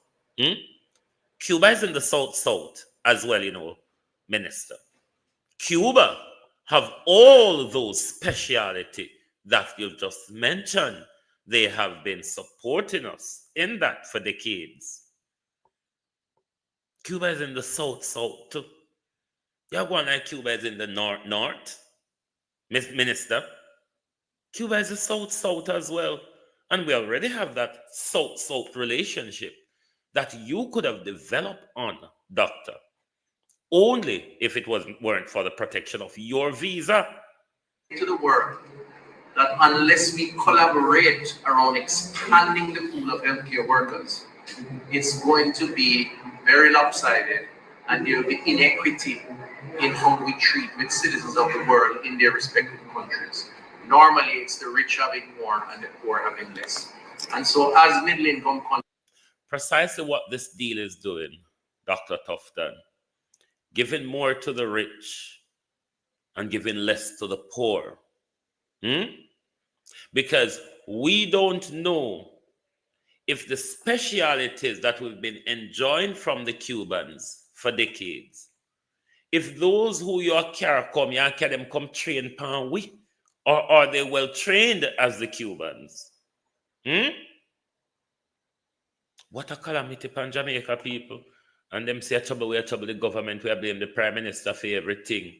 Cuba is in the South-South as well, you know, Minister. Cuba have all those speciality that you just mentioned. They have been supporting us in that for decades. Cuba is in the South-South too. You have one like Cuba is in the North, Minister. Cuba is a South-South as well. And we already have that South-South relationship that you could have developed on, Doctor, only if it weren't for the protection of your visa. To the world that unless we collaborate around expanding the pool of healthcare workers, it's going to be very lopsided and there will be inequity in how we treat with citizens of the world in their respective countries. Normally, it's the rich having more and the poor having less. And so, as middle income countries, precisely what this deal is doing, Dr. Tufton, giving more to the rich and giving less to the poor. Because we don't know if the specialities that we've been enjoying from the Cubans for decades, if those who you carry come, you can them come train pan we, or are they well trained as the Cubans? What a calamity pan Jamaica people. And them say we are trouble the government, we blame the Prime Minister for everything.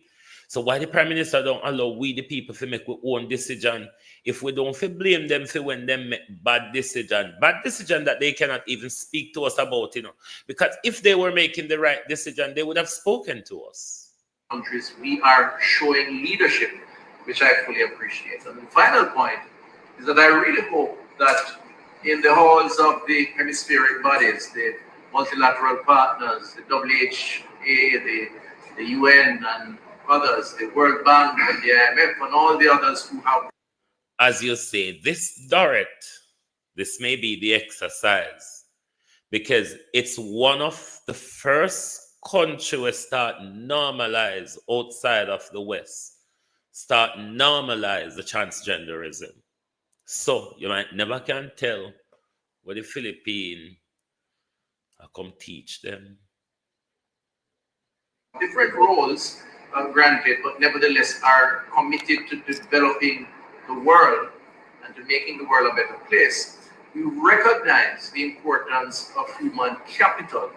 So why the Prime Minister don't allow we the people to make our own decision? If we don't blame them for when they make bad decision that they cannot even speak to us about, because if they were making the right decision, they would have spoken to us. Countries, we are showing leadership, which I fully appreciate. And the final point is that I really hope that in the halls of the hemispheric bodies, the multilateral partners, the WHA, the UN, and others, the World Bank, and the IMF, and all the others who have. As you say, this may be the exercise, because it's one of the first countries we start normalize outside of the West, start normalize the transgenderism. So you might never can tell what the Philippines come teach them. Different roles, granted, but nevertheless are committed to developing the world and to making the world a better place. We recognize the importance of human capital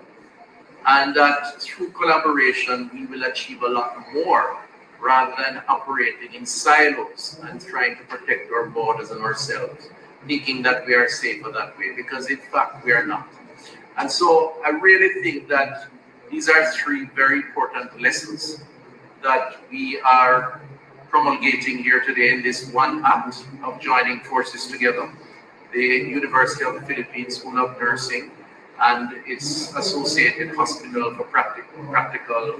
and that through collaboration we will achieve a lot more rather than operating in silos and trying to protect our borders and ourselves, thinking that we are safer that way, because in fact we are not. And so I really think that these are three very important lessons that we are promulgating here today in this one act of joining forces together. The University of the Philippines School of Nursing and its associated hospital for practical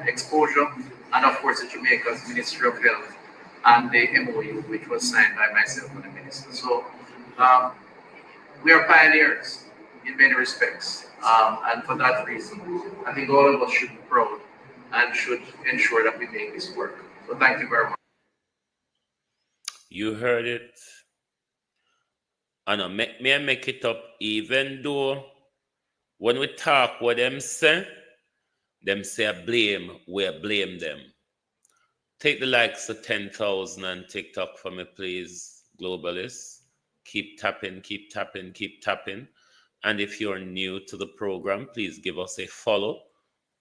exposure, and of course the Jamaica's Ministry of Health and the MOU, which was signed by myself and the minister. So we are pioneers in many respects, and for that reason, I think all of us should be proud and should ensure that we make this work. So thank you very much. You heard it. And make it up, even though when we talk what them say blame, we blame them. Take the likes of 10,000 on TikTok for me, please, globalists. Keep tapping, keep tapping, keep tapping. And if you're new to the program, please give us a follow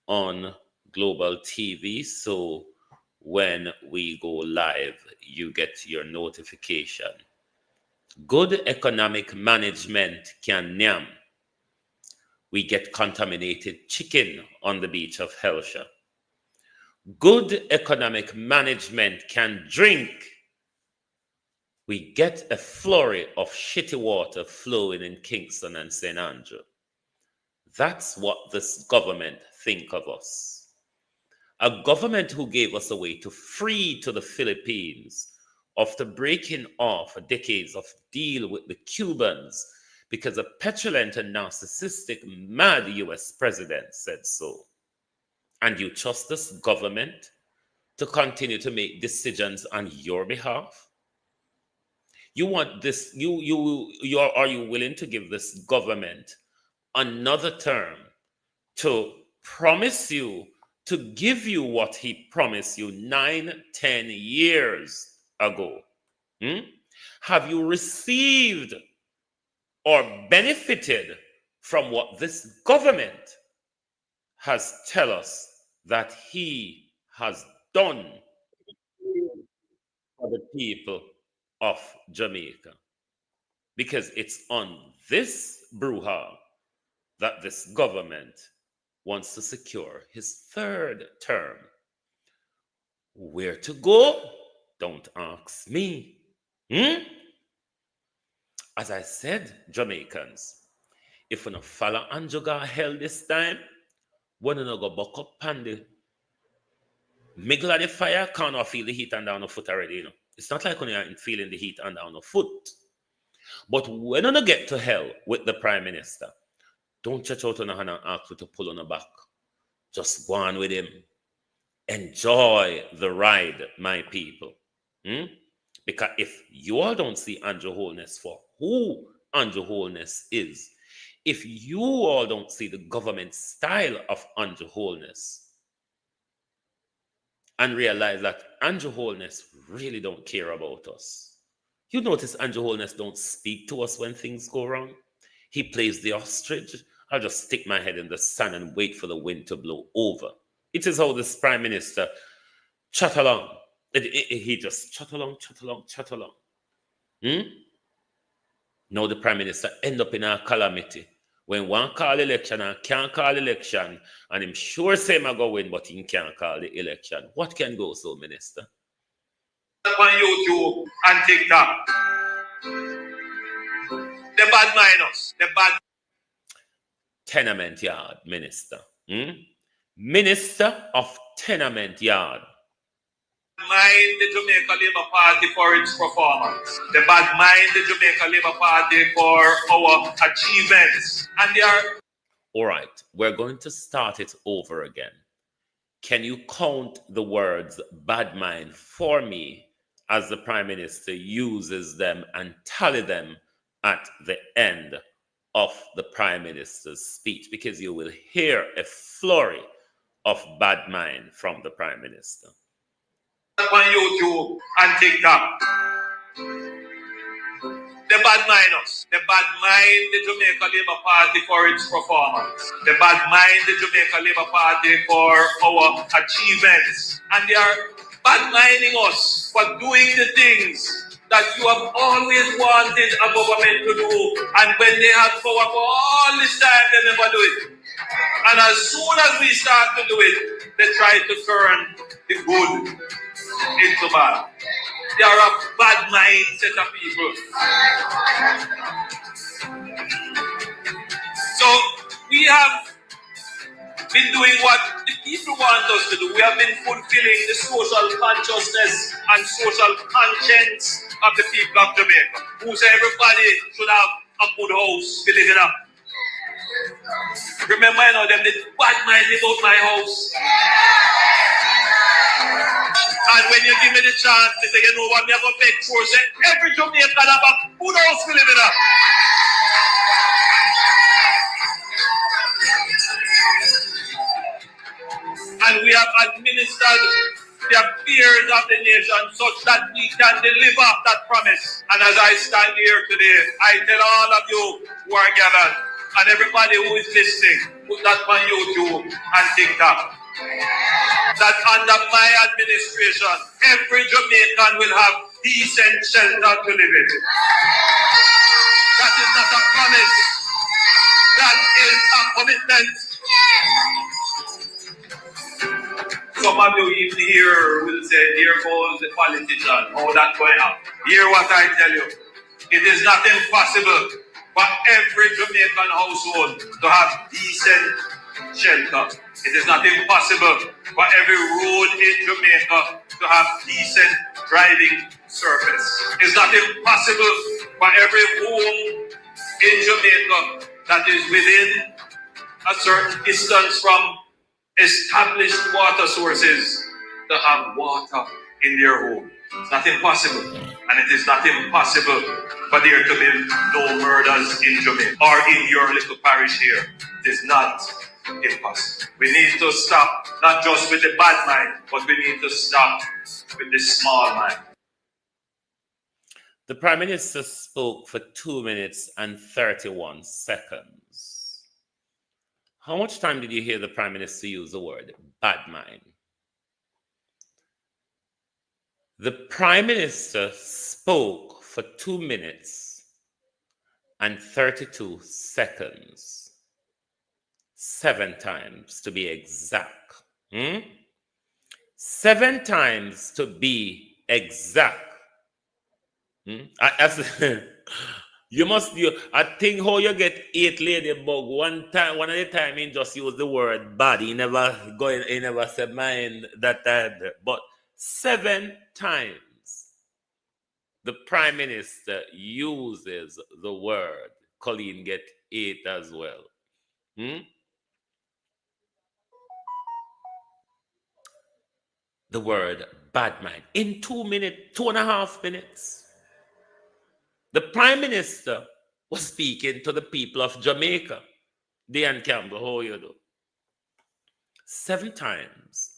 on Global TV. So when we go live, you get your notification. Good economic management can nyam. We get contaminated chicken on the beach of Helsha. Good economic management can drink. We get a flurry of shitty water flowing in Kingston and St. Andrew. That's what this government think of us. A government who gave us a way to free to the Philippines after breaking off decades of deal with the Cubans because a petulant and narcissistic mad US president said so. And you trust this government to continue to make decisions on your behalf? You want this, are you willing to give this government another term to promise you, to give you what he promised you 9-10 years ago? Have you received or benefited from what this government has tell us that he has done for the people of Jamaica, because it's on this brouhaha that this government wants to secure his third term. Where to go? Don't ask me. As I said, Jamaicans, if we no follow Andrew hell this time, we no go buck up on the middle of the fire, can't feel the heat and down the foot already, you know. It's not like when you aren't feeling the heat and down the foot. But when you get to hell with the Prime Minister, don't church out on a hand and ask you to pull on the back. Just go on with him. Enjoy the ride, my people. Because if you all don't see Andrew Holness for who Andrew Holness is, if you all don't see the government style of Andrew Holness, and realize that Andrew Holness really don't care about us. You notice Andrew Holness don't speak to us when things go wrong. He plays the ostrich. I'll just stick my head in the sand and wait for the wind to blow over. It is how this Prime Minister chat along. He just chat along. Now the Prime Minister end up in a calamity. When one call election and can't call election, and him sure say him go win, but he can't call the election. What can go so, Minister? On YouTube and TikTok. The bad minus. The bad Tenement Yard Minister. Minister of Tenement Yard. Mind the Jamaica Labour Party for its performance. They bad mind the Jamaica Labour Party for our achievements. And they are... All right, we're going to start it over again. Can you count the words bad mind for me as the Prime Minister uses them and tally them at the end of the Prime Minister's speech? Because you will hear a flurry of bad mind from the Prime Minister. On YouTube and TikTok. The bad minus. The bad mind the Jamaica Labour Party for its performance. The bad mind the Jamaica Labour Party for our achievements. And they are bad minding us for doing the things that you have always wanted a government to do. And when they have power for all this time, they never do it. And as soon as we start to do it, they try to turn the good into bad. They are a bad mindset of people. So we have been doing what the people want us to do. We have been fulfilling the social consciousness and social conscience of the people of Jamaica, who say everybody should have a good house to live in. Remember, you know, them the bad mind about my house. And when you give me the chance, they say, you know what, me have to make sure say every Jamaican have a good house to live in. And we have administered the affairs of the nation such that we can deliver that promise. And as I stand here today, I tell all of you who are gathered and everybody who is listening, put that on YouTube and TikTok, that under my administration, every Jamaican will have decent shelter to live in. That is not a promise. That is a commitment. Some of you even here will say, here goes the politician. Oh, that's going on. Hear what I tell you. It is not impossible for every Jamaican household to have decent shelter. It is not impossible for every road in Jamaica to have decent driving surface. It's not impossible for every home in Jamaica that is within a certain distance from established water sources to have water in their home. It's not impossible. And it is not impossible for there to be no murders in Jamaica or in your little parish here. It is not impossible. We need to stop not just with the bad mind, but we need to stop with the small mind. The Prime Minister spoke for 2 minutes and 31 seconds. How much time did you hear the Prime Minister use the word bad mind? The Prime Minister spoke for 2 minutes and 32 seconds. 7 times to be exact. 7 times to be exact. I think how you get 8 ladybug one of the time he just used the word bad. He never said mine that time. But 7 times the Prime Minister uses the word. Colleen get 8 as well. The word bad mind. In 2 minutes, 2.5 minutes. The Prime Minister was speaking to the people of Jamaica. Dan Campbell, how you do? 7 times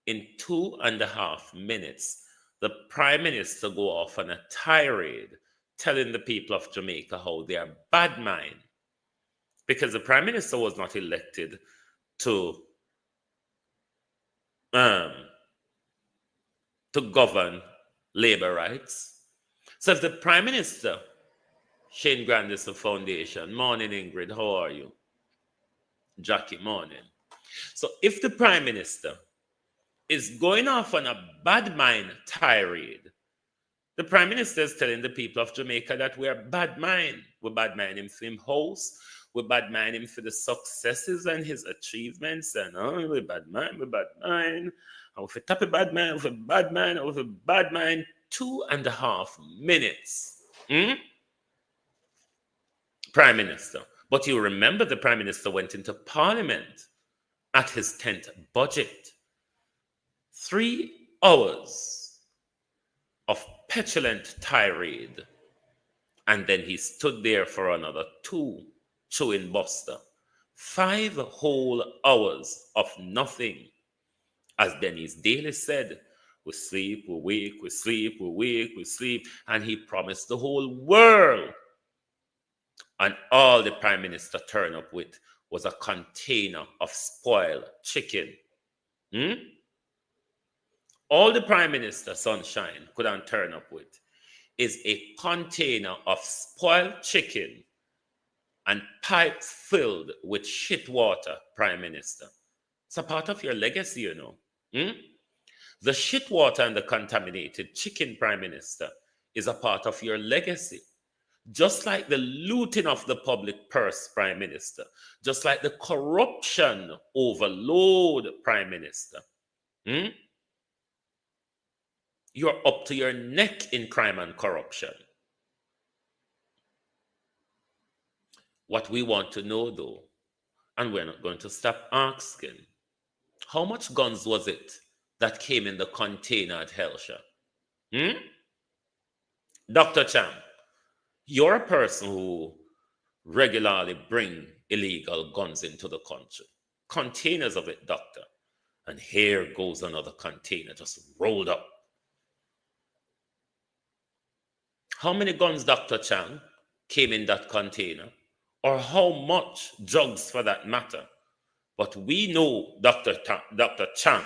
in 2.5 minutes, the Prime Minister go off on a tirade telling the people of Jamaica how they are bad mind. Because the Prime Minister was not elected to govern labor rights. So if the Prime Minister, Shane Grandis of Foundation, morning Ingrid, how are you? Jackie, morning. So if the Prime Minister is going off on a bad mind tirade, the Prime Minister is telling the people of Jamaica that we are bad mind. We bad mind him for him host. We bad mind him for the successes and his achievements. And we bad mind, we bad mind. And with a tap of bad mind, with a bad mind, with a bad mind, 2.5 minutes. Prime Minister. But you remember the Prime Minister went into Parliament at his 10th budget. 3 hours of petulant tirade. And then he stood there for another 2, chewing buster. 5 whole hours of nothing. As Dennis Daly said, we sleep, we wake, we sleep, we wake, we sleep. And he promised the whole world. And all the Prime Minister turned up with was a container of spoiled chicken. All the Prime Minister, Sunshine, couldn't turn up with is a container of spoiled chicken and pipes filled with shit water, Prime Minister. It's a part of your legacy, you know. The shit water and the contaminated chicken, Prime Minister, is a part of your legacy. Just like the looting of the public purse, Prime Minister. Just like the corruption overload, Prime Minister. You're up to your neck in crime and corruption. What we want to know, though, and we're not going to stop asking, how much guns was it that came in the container at Helsha? Dr. Cham, you're a person who regularly bring illegal guns into the country. Containers of it, doctor. And here goes another container just rolled up. How many guns, Dr. Chang, came in that container? Or how much drugs for that matter? But we know Dr. Chang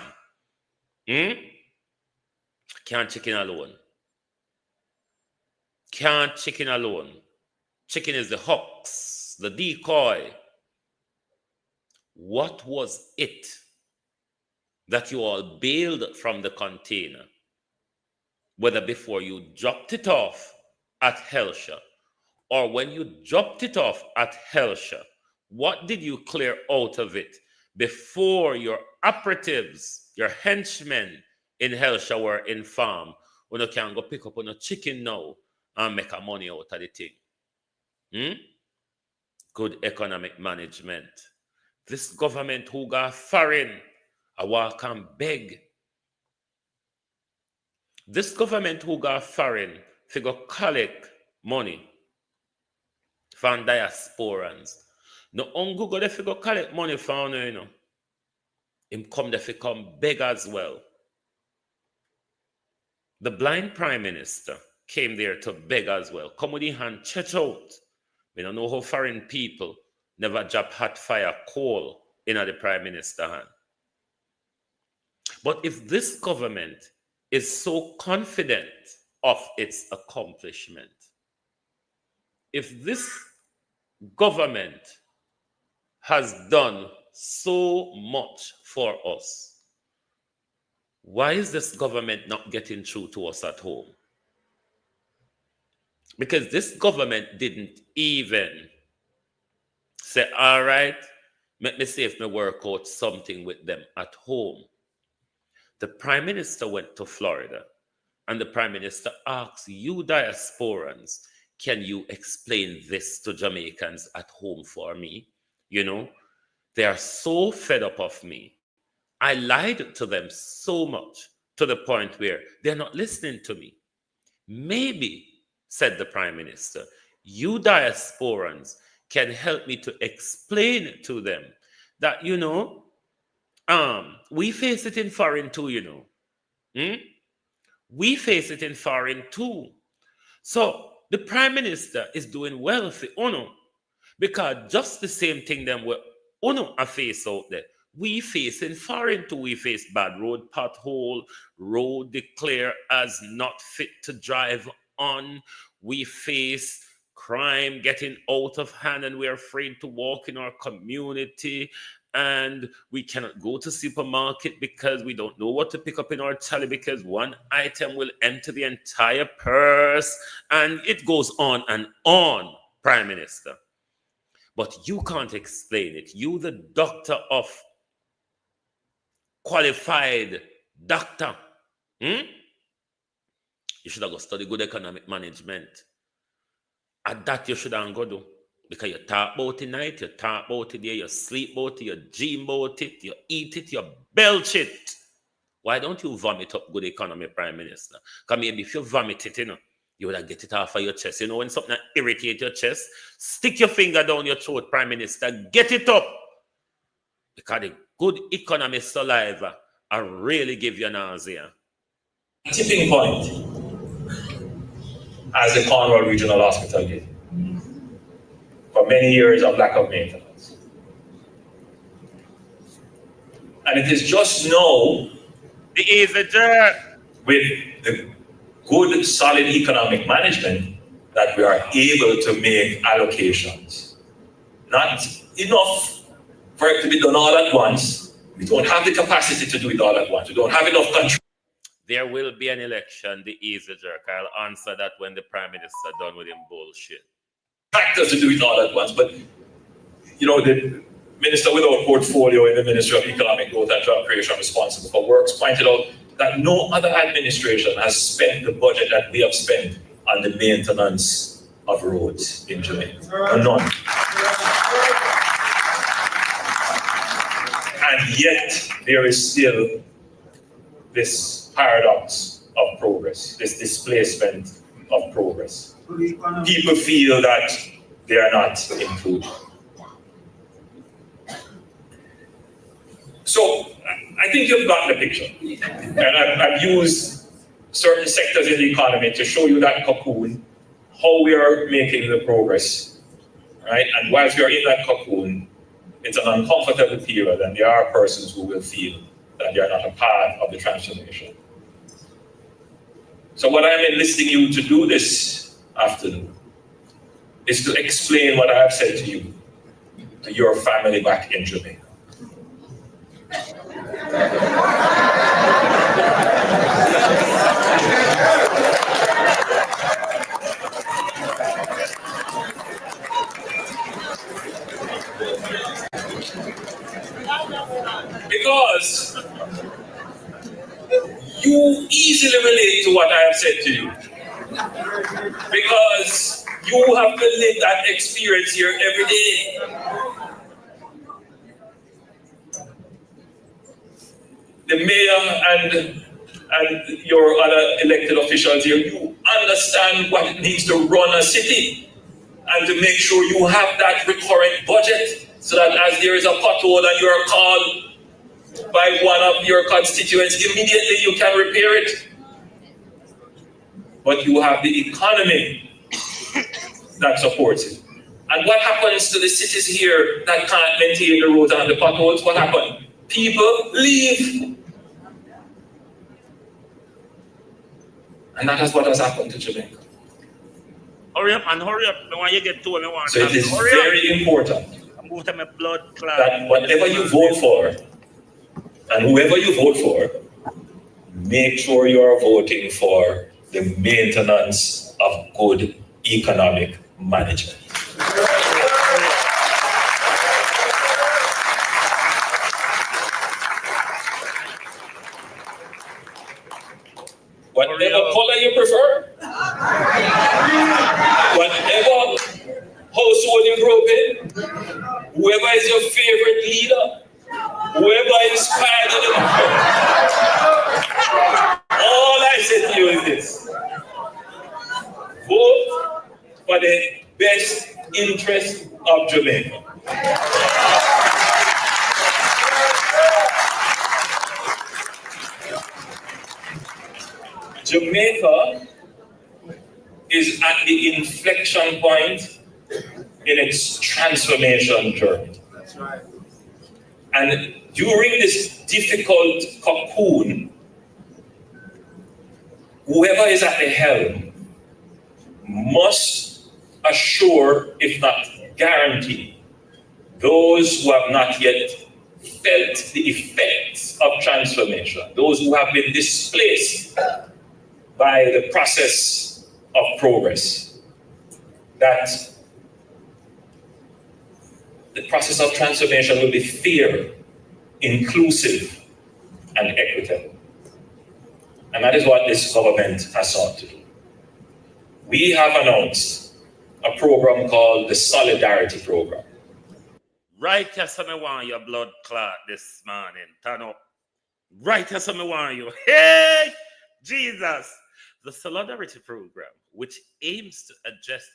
can't chicken alone. Can't chicken alone. Chicken is the hawks, the decoy. What was it that you all bailed from the container? Whether before you dropped it off at Helsha or when you dropped it off at Helsha, what did you clear out of it before your operatives, your henchmen in Helsha were informed? When you can go pick up on a chicken now and make a money out of the thing. Good economic management. This government who got foreign, I walk and beg. This government who got foreign, figure collect money from diasporans. No ungo go there figure collect money from you know. Him come there fi come beg as well. The blind Prime Minister came there to beg as well. Come with the hand, check out. We don't know how foreign people never drop hot fire coal in the Prime Minister hand. But if this government is so confident of its accomplishment. If this government has done so much for us, why is this government not getting through to us at home? Because this government didn't even say, all right, let me see if me work out something with them at home. The Prime Minister went to Florida, and the Prime Minister asked you diasporans, can you explain this to Jamaicans at home for me? You know, they are so fed up of me. I lied to them so much to the point where they're not listening to me. Maybe, said the Prime Minister, you diasporans can help me to explain to them that, you know, we face it in foreign too, you know. We face it in foreign too. So the Prime Minister is doing well for UNO, because just the same thing them we UNO a face out there, we face in foreign too. We face bad road pothole, road declare as not fit to drive on. We face crime getting out of hand, and we're afraid to walk in our community, and we cannot go to supermarket because we don't know what to pick up in our trolley because one item will empty the entire purse, and it goes on, Prime Minister. But you can't explain it. You, the doctor of qualified doctor, you should have go study good economic management. At that you should have go do. Because you talk about it night, you talk about it there, you sleep about it, you dream about it, you eat it, you belch it. Why don't you vomit up good economy, Prime Minister? Because maybe if you vomit it, you know, you would have get it off of your chest. You know, when something irritates your chest, stick your finger down your throat, Prime Minister, get it up. Because the good economy saliva will really give you nausea. Tipping point, as the Cornwall Regional Hospital did. For many years of lack of maintenance. And it is just now, The easy jerk. with the good, solid economic management, that we are able to make allocations. Not enough for it to be done all at once. We don't have the capacity to do it all at once. We don't have enough control. There will be an election, the easy jerk. I'll answer that when the Prime Minister done with him bullshit. Factors to do it all at once, but you know, the minister without portfolio in the Ministry of Economic Growth and Job Creation responsible for works pointed out that no other administration has spent the budget that we have spent on the maintenance of roads in Jamaica. None. And yet there is still this paradox of progress, this displacement of progress. People feel that they are not included. So I think you've gotten the picture. And I've used certain sectors in the economy to show you that cocoon, how we are making the progress, right? And whilst we are in that cocoon, it's an uncomfortable period, and there are persons who will feel that they are not a part of the transformation. So what I'm enlisting you to do this afternoon is to explain what I have said to you, to your family back in Jamaica. Because you easily relate to what I have said to you. Because you have to live that experience here every day. The mayor and your other elected officials here, you understand what it means to run a city and to make sure you have that recurrent budget so that as there is a pothole and you're called by one of your constituents, immediately you can repair it. But you have the economy that supports it. And what happens to the cities here that can't maintain the roads and the potholes? What happens? People leave. And that is what has happened to Jamaica. Hurry up and hurry up. I want you to get to it. So it is very important that whatever you vote for and whoever you vote for, make sure you are voting for the maintenance of good economic management. Whatever color you prefer, whatever household you grew up in, whoever is your favorite leader, whoever inspired you, all I say to you is this: vote for the best interest of Jamaica. Jamaica is at the inflection point in its transformation journey. That's right. And during this difficult cocoon, whoever is at the helm must assure, if not guarantee, those who have not yet felt the effects of transformation, those who have been displaced by the process of progress, that the process of transformation will be fair, inclusive, and equitable. And that is what this government has sought to do. We have announced a program called the Solidarity Program. Right, yes, I want your blood clot this morning. Turn up. Right, yes, I want you. Hey, Jesus. The Solidarity Program, which aims to address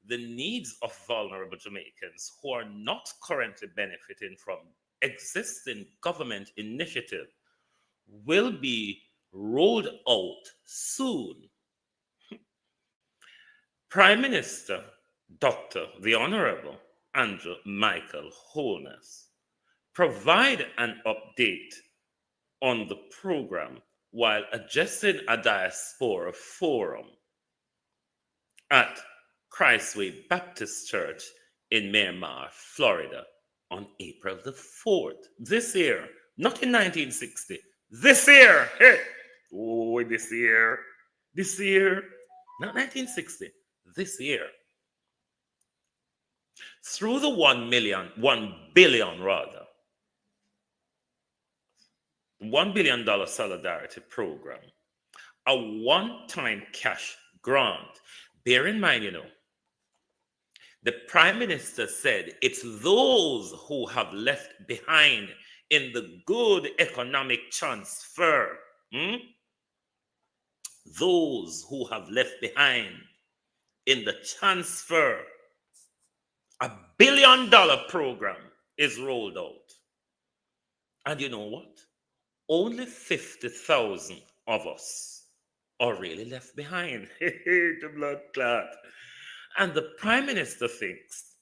the needs of vulnerable Jamaicans who are not currently benefiting from existing government initiative, will be rolled out soon. Prime Minister Dr. the Honorable Andrew Michael Holness provide an update on the program while addressing a diaspora forum at Christway Baptist Church in Miramar, Florida on April the 4th. This year, not in 1960, this year, hey, oh, this year, not 1960, this year. Through the $1 billion solidarity program, a one-time cash grant. Bear in mind, the Prime Minister said it's those who have left behind in the good economic transfer. Those who have left behind in the transfer. $1 billion program is rolled out. And you know what? Only 50,000 of us are really left behind. The blood clot. And the Prime Minister thinks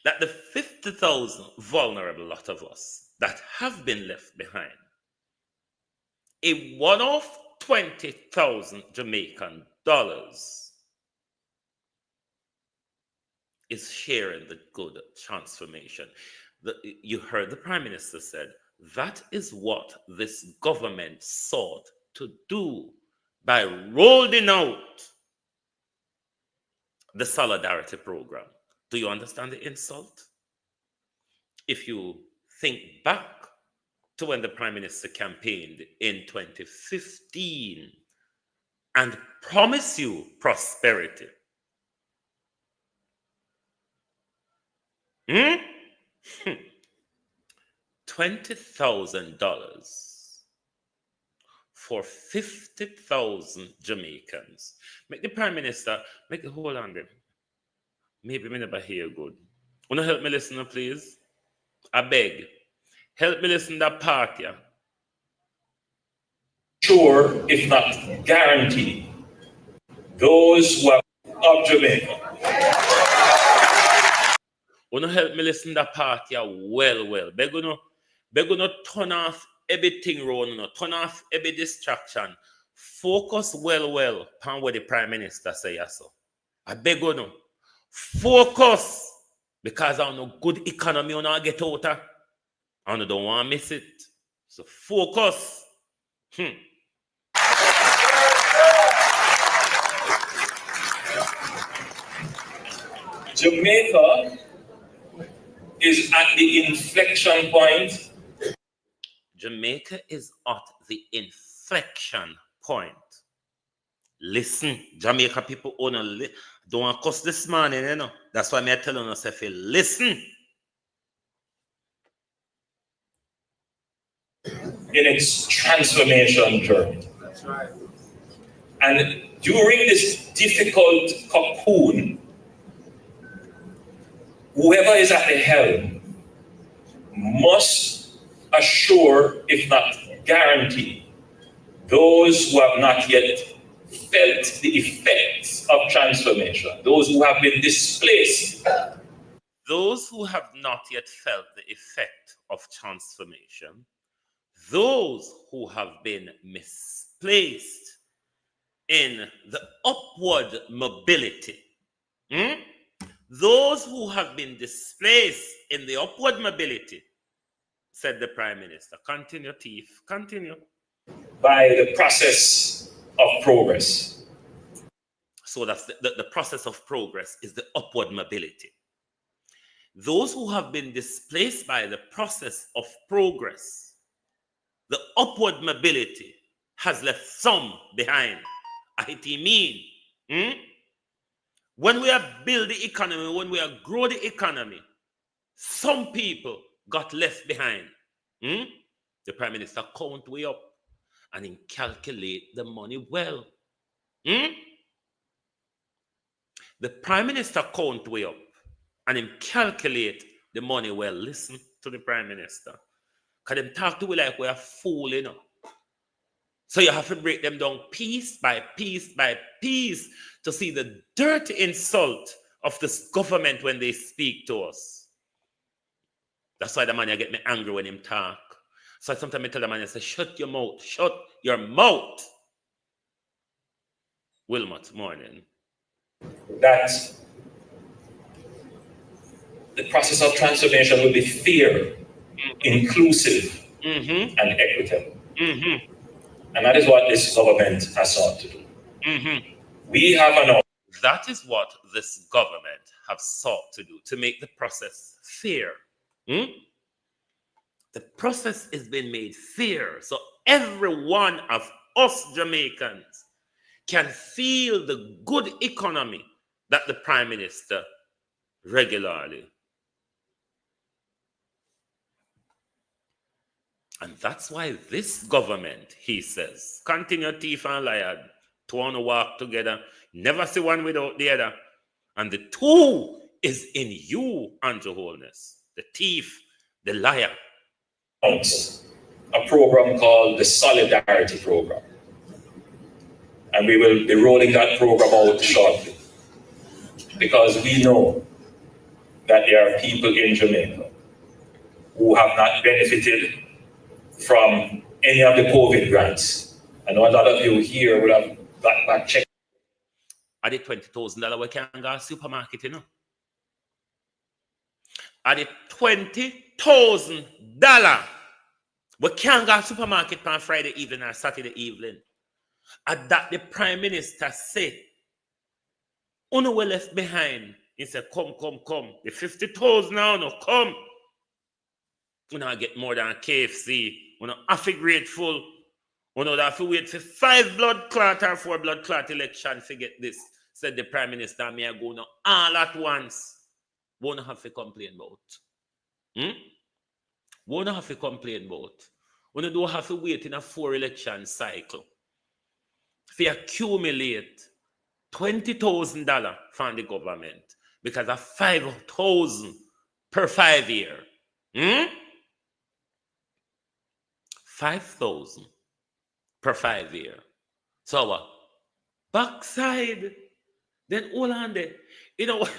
that the 50,000 vulnerable lot of us that have been left behind, a one-off 20,000 Jamaican dollars is sharing the good transformation. You heard the Prime Minister said, that is what this government sought to do by rolling out the Solidarity Program. Do you understand the insult? If you think back to when the Prime Minister campaigned in 2015 and promised you prosperity, $20,000 for 50,000 Jamaicans. Make the Prime Minister, hold on there. Maybe me never hear good. Wanna help me listen, please? I beg. Help me listen to that part, yeah. Sure, if not guarantee, those who are of Jamaica. Wanna help me listen to that part, yeah, well. They're gonna turn off everything wrong, turn off every distraction Focus well upon what the Prime Minister say so. I beg you no. Focus, because I know good economy on I get out of. I don't want to miss it. So focus. Jamaica is at the inflection point. Jamaica is at the inflection point. Listen, Jamaica people only don't want to cuss this morning, you know. That's why I'm telling us if you listen. In its transformation journey. That's right. And during this difficult cocoon, whoever is at the helm must assure, if not guarantee, those who have not yet felt the effects of transformation, those who have been displaced. Those who have not yet felt the effect of transformation, those who have been misplaced in the upward mobility, those who have been displaced in the upward mobility, said the Prime Minister. Continue, Thief, continue. By the process of progress. So that's the process of progress is the upward mobility. Those who have been displaced by the process of progress, the upward mobility has left some behind. It mean, when we have built the economy, when we have grown the economy, some people got left behind. The Prime Minister count way up and him calculate the money well. The Prime Minister count way up and him calculate the money well. Listen to the Prime Minister. Because them talk to we like we're fool, you know. So you have to break them down piece by piece by piece to see the dirty insult of this government when they speak to us. That's why the man get me angry when him talk. So sometimes I tell the man, I say, shut your mouth, shut your mouth. Wilmot, morning. That the process of transformation will be fair, inclusive, and equitable. And that is what this government has sought to do. We have an. That is what this government have sought to do, to make the process fair. The process has been made fair, so every one of us Jamaicans can feel the good economy that the Prime Minister regularly. And that's why this government, he says, continue thief and liar, to want to walk together, never see one without the other. And the two is in you, Andrew Holness, the thief, the liar. A program called the Solidarity Program. And we will be rolling that program out shortly. Because we know that there are people in Jamaica who have not benefited from any of the COVID grants. I know a lot of you here would have back check. At the $20,000 we can go to supermarket, you know. At the $20,000 we can go to supermarket on Friday evening or Saturday evening. At that the Prime Minister said, "Uno we left behind." He said, come. The 50,000 now, no, come. We not get more than a KFC. We not have to grateful. We not have to wait for 5 blood clot or 4 blood clot election to get this. Said the Prime Minister, may I go now all at once. We not have to complain about. We not have to complain about. We don't have to wait in a 4 election cycle. If you accumulate $20,000 from the government because of 5,000 per 5 year. 5,000 per 5 year. So what? Backside. Then hold on there. You know what?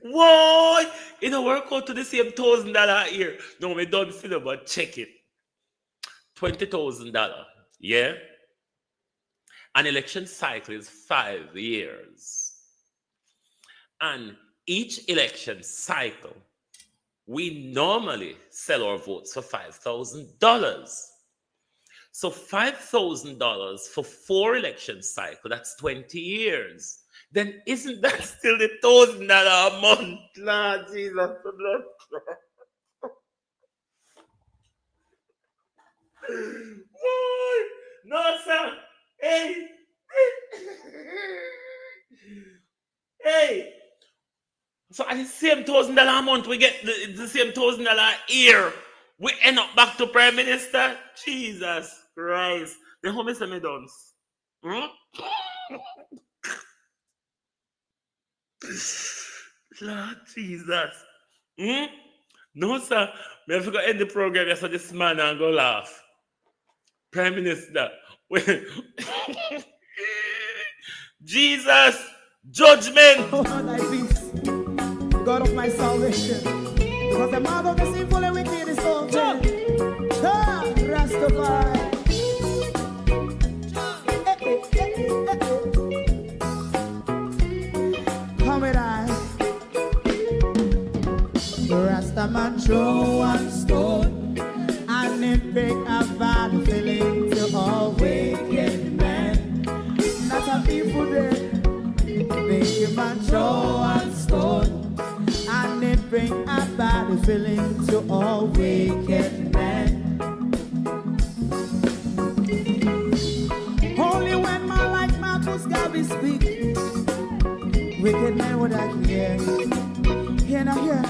What? It don't work out to the same $1,000 a year. No, we don't feel it, but check it. $20,000. Yeah? An election cycle is 5 years. And each election cycle, we normally sell our votes for $5,000. So $5,000 for 4 election cycles, that's 20 years. Then isn't that still the $1,000 a month? Lord Jesus. What? No, sir. Hey. Hey. So at the same $1,000 a month, we get the same $1,000 a year. We end up back to Prime Minister. Jesus Christ. The home is me done. Lord Jesus. No, sir. Me have to go end the program so this man and go laugh. Prime Minister. Jesus. Judgment. Oh, thy peace, God of my salvation. Because the mouth of the sinful and wicked is open. Rastafari. Come with I. Rastaman throw one stone and it break a bad feeling to all wicked men. Not a people there. Make a man throw one stone and it bring a bad feeling to all wicked men. Only when man like Marcus Garvey speak, wicked men would I hear. Hear not hear.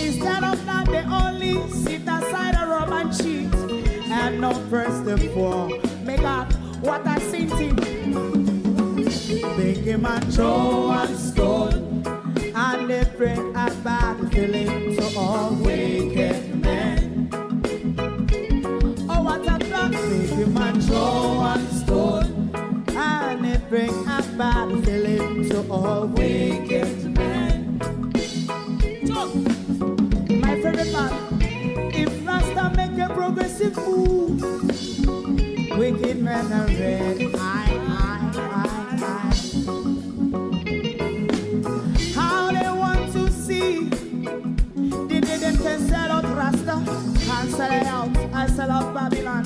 Instead of that, they only sit aside a rub and cheat and not press the poor. Make up what I seen to make a man throw one stone and they bring a bad feeling to all wicked men. Oh, what a plan! Make a man throw one stone and they bring a bad feeling to all wicked men. My favorite man, if Rasta make a progressive move, wicked men are red. How they want to see the day them can sell out Rasta and sell it out and sell out Babylon.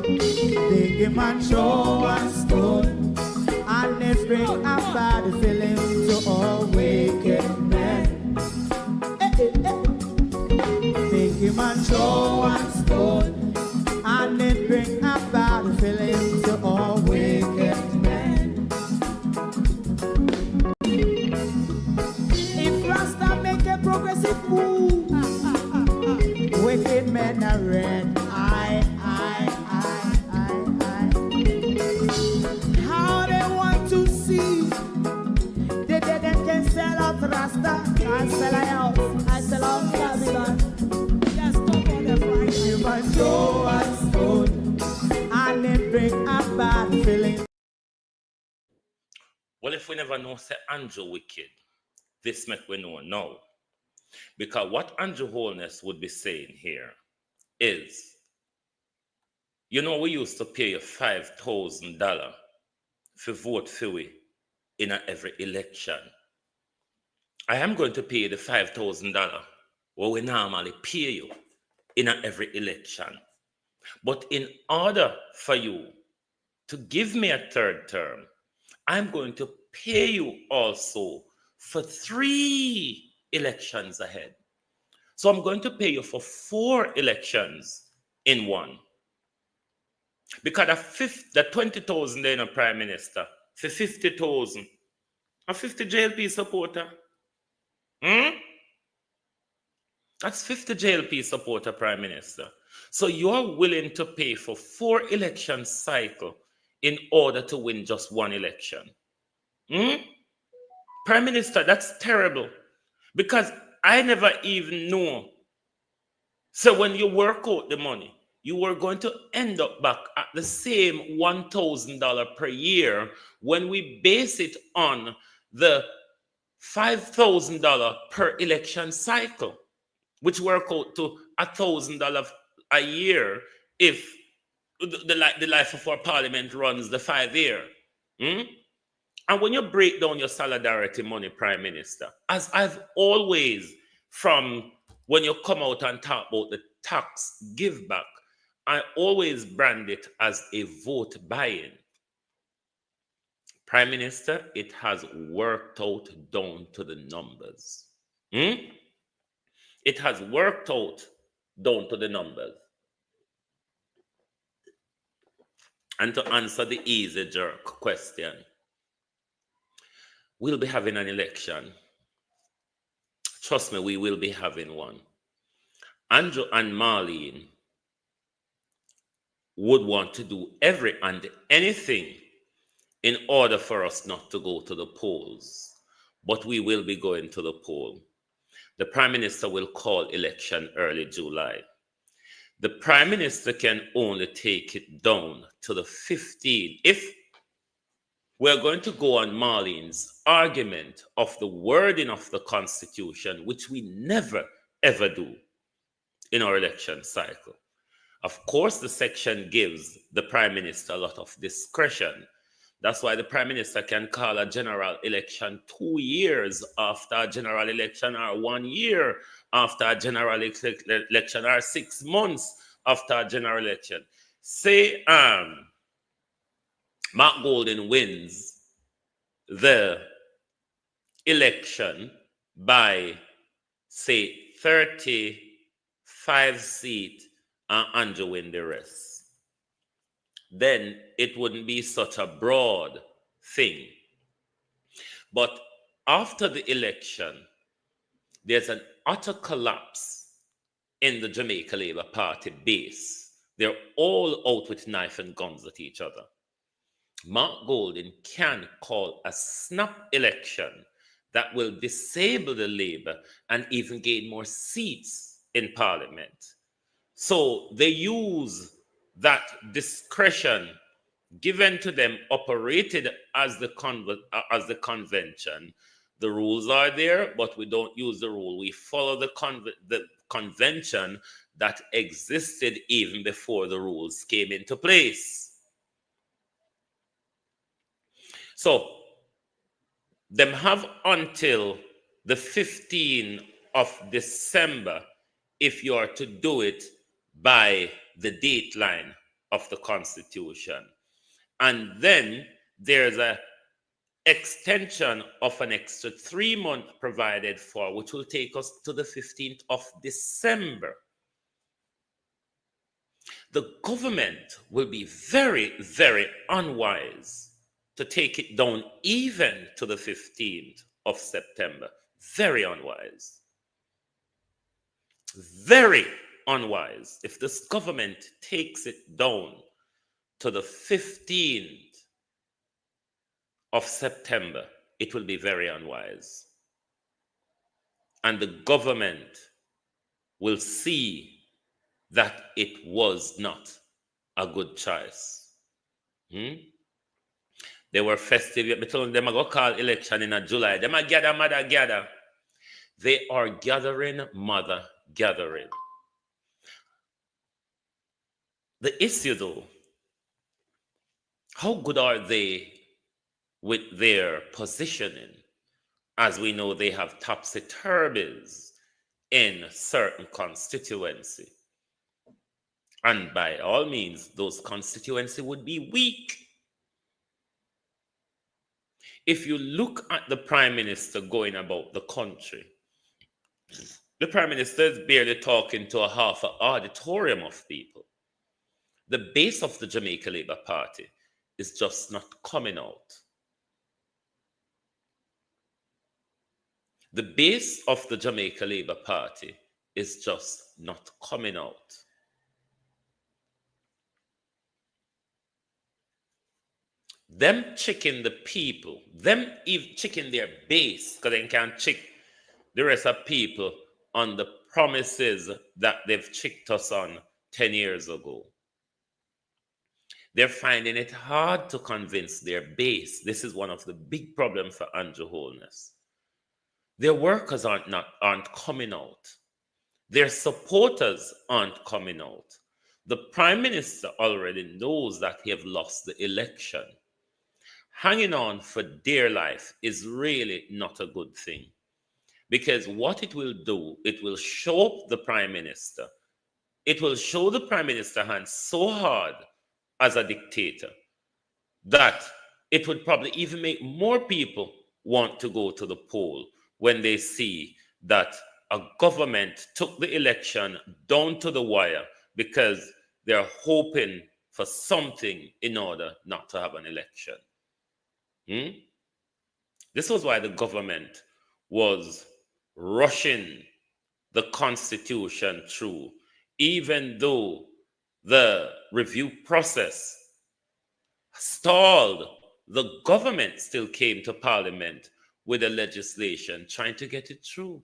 They give man show one stone and they bring a bad feeling to all wicked men. They give man show one stone and it bring a bad feeling to all wicked men. If Rasta make a progressive move, wicked men are red. How they want to see the dead can sell out Rasta and sell out and sell out Babylon. Just stop on the Friday. You might throw a stone and it bring a bad feeling. Well, if we never know say Andrew wicked, this make we know now. Because what Andrew Holness would be saying here is, you know, we used to pay you $5,000 for vote for we in every election. I am going to pay you the $5,000 what we normally pay you in every election. But in order for you to give me a third term, I'm going to pay you also for 3 elections ahead. So I'm going to pay you for 4 elections in one. Because the 20,000 in a prime minister for 50,000, a 50 JLP supporter. That's 50 JLP supporter prime minister. So you're willing to pay for 4 election cycle in order to win just 1 election. Prime Minister, that's terrible. Because I never even know. So when you work out the money, you were going to end up back at the same $1,000 per year when we base it on the $5,000 per election cycle, which work out to $1,000 a year if the life of our parliament runs the 5 year. And when you break down your solidarity money, Prime Minister, as I've always, from when you come out and talk about the tax give back, I always brand it as a vote buy-in. Prime Minister, it has worked out down to the numbers. It has worked out down to the numbers. And to answer the easy jerk question, we'll be having an election. Trust me, we will be having one. Andrew and Marlene would want to do every and anything in order for us not to go to the polls. But we will be going to the poll. The Prime Minister will call election early July. The Prime Minister can only take it down to the 15th. If we're going to go on Marlene's argument of the wording of the Constitution, which we never, ever do in our election cycle. Of course, the section gives the Prime Minister a lot of discretion. That's why the Prime Minister can call a general election 2 years after a general election, or 1 year after a general election, or 6 months after a general election. Say Mark Golden wins the election by, say, 35 seats, and Andrew win the rest. Then it wouldn't be such a broad thing. But after the election, there's an utter collapse in the Jamaica Labour Party base. They're all out with knife and guns at each other. Mark Golden can call a snap election that will disable the Labour and even gain more seats in Parliament. So they use that discretion given to them, operated as the convention. The rules are there, but we don't use the rule. We follow the convention that existed even before the rules came into place. So, them have until the 15th of December if you are to do it by the date line of the Constitution. And then there's a extension of an extra 3 months provided for, which will take us to the 15th of December. The government will be very, very unwise to take it down even to the 15th of September. Very unwise. Very unwise. If this government takes it down to the 15th of September, it will be very unwise. And the government will see that it was not a good choice. They were festive. I told them I go call election in July. Them a gather, mother gather. They are gathering, mother gathering. The issue though, how good are they with their positioning? As we know, they have topsy-turvies in certain constituency. And by all means, those constituency would be weak. If you look at the Prime Minister going about the country, the Prime Minister is barely talking to a half an auditorium of people. The base of the Jamaica Labour Party is just not coming out. The base of the Jamaica Labour Party is just not coming out. Them checking the people, them even checking their base, because they can't check the rest of people on the promises that they've checked us on 10 years ago. They're finding it hard to convince their base. This is one of the big problems for Andrew Holness. Their workers aren't coming out. Their supporters aren't coming out. The Prime Minister already knows that he have lost the election. Hanging on for dear life is really not a good thing. Because what it will do, it will show up the Prime Minister. It will show the Prime Minister hand so hard as a dictator that it would probably even make more people want to go to the poll when they see that a government took the election down to the wire because they're hoping for something in order not to have an election. This was why the government was rushing the Constitution through, even though the review process stalled. The government still came to Parliament with a legislation trying to get it through.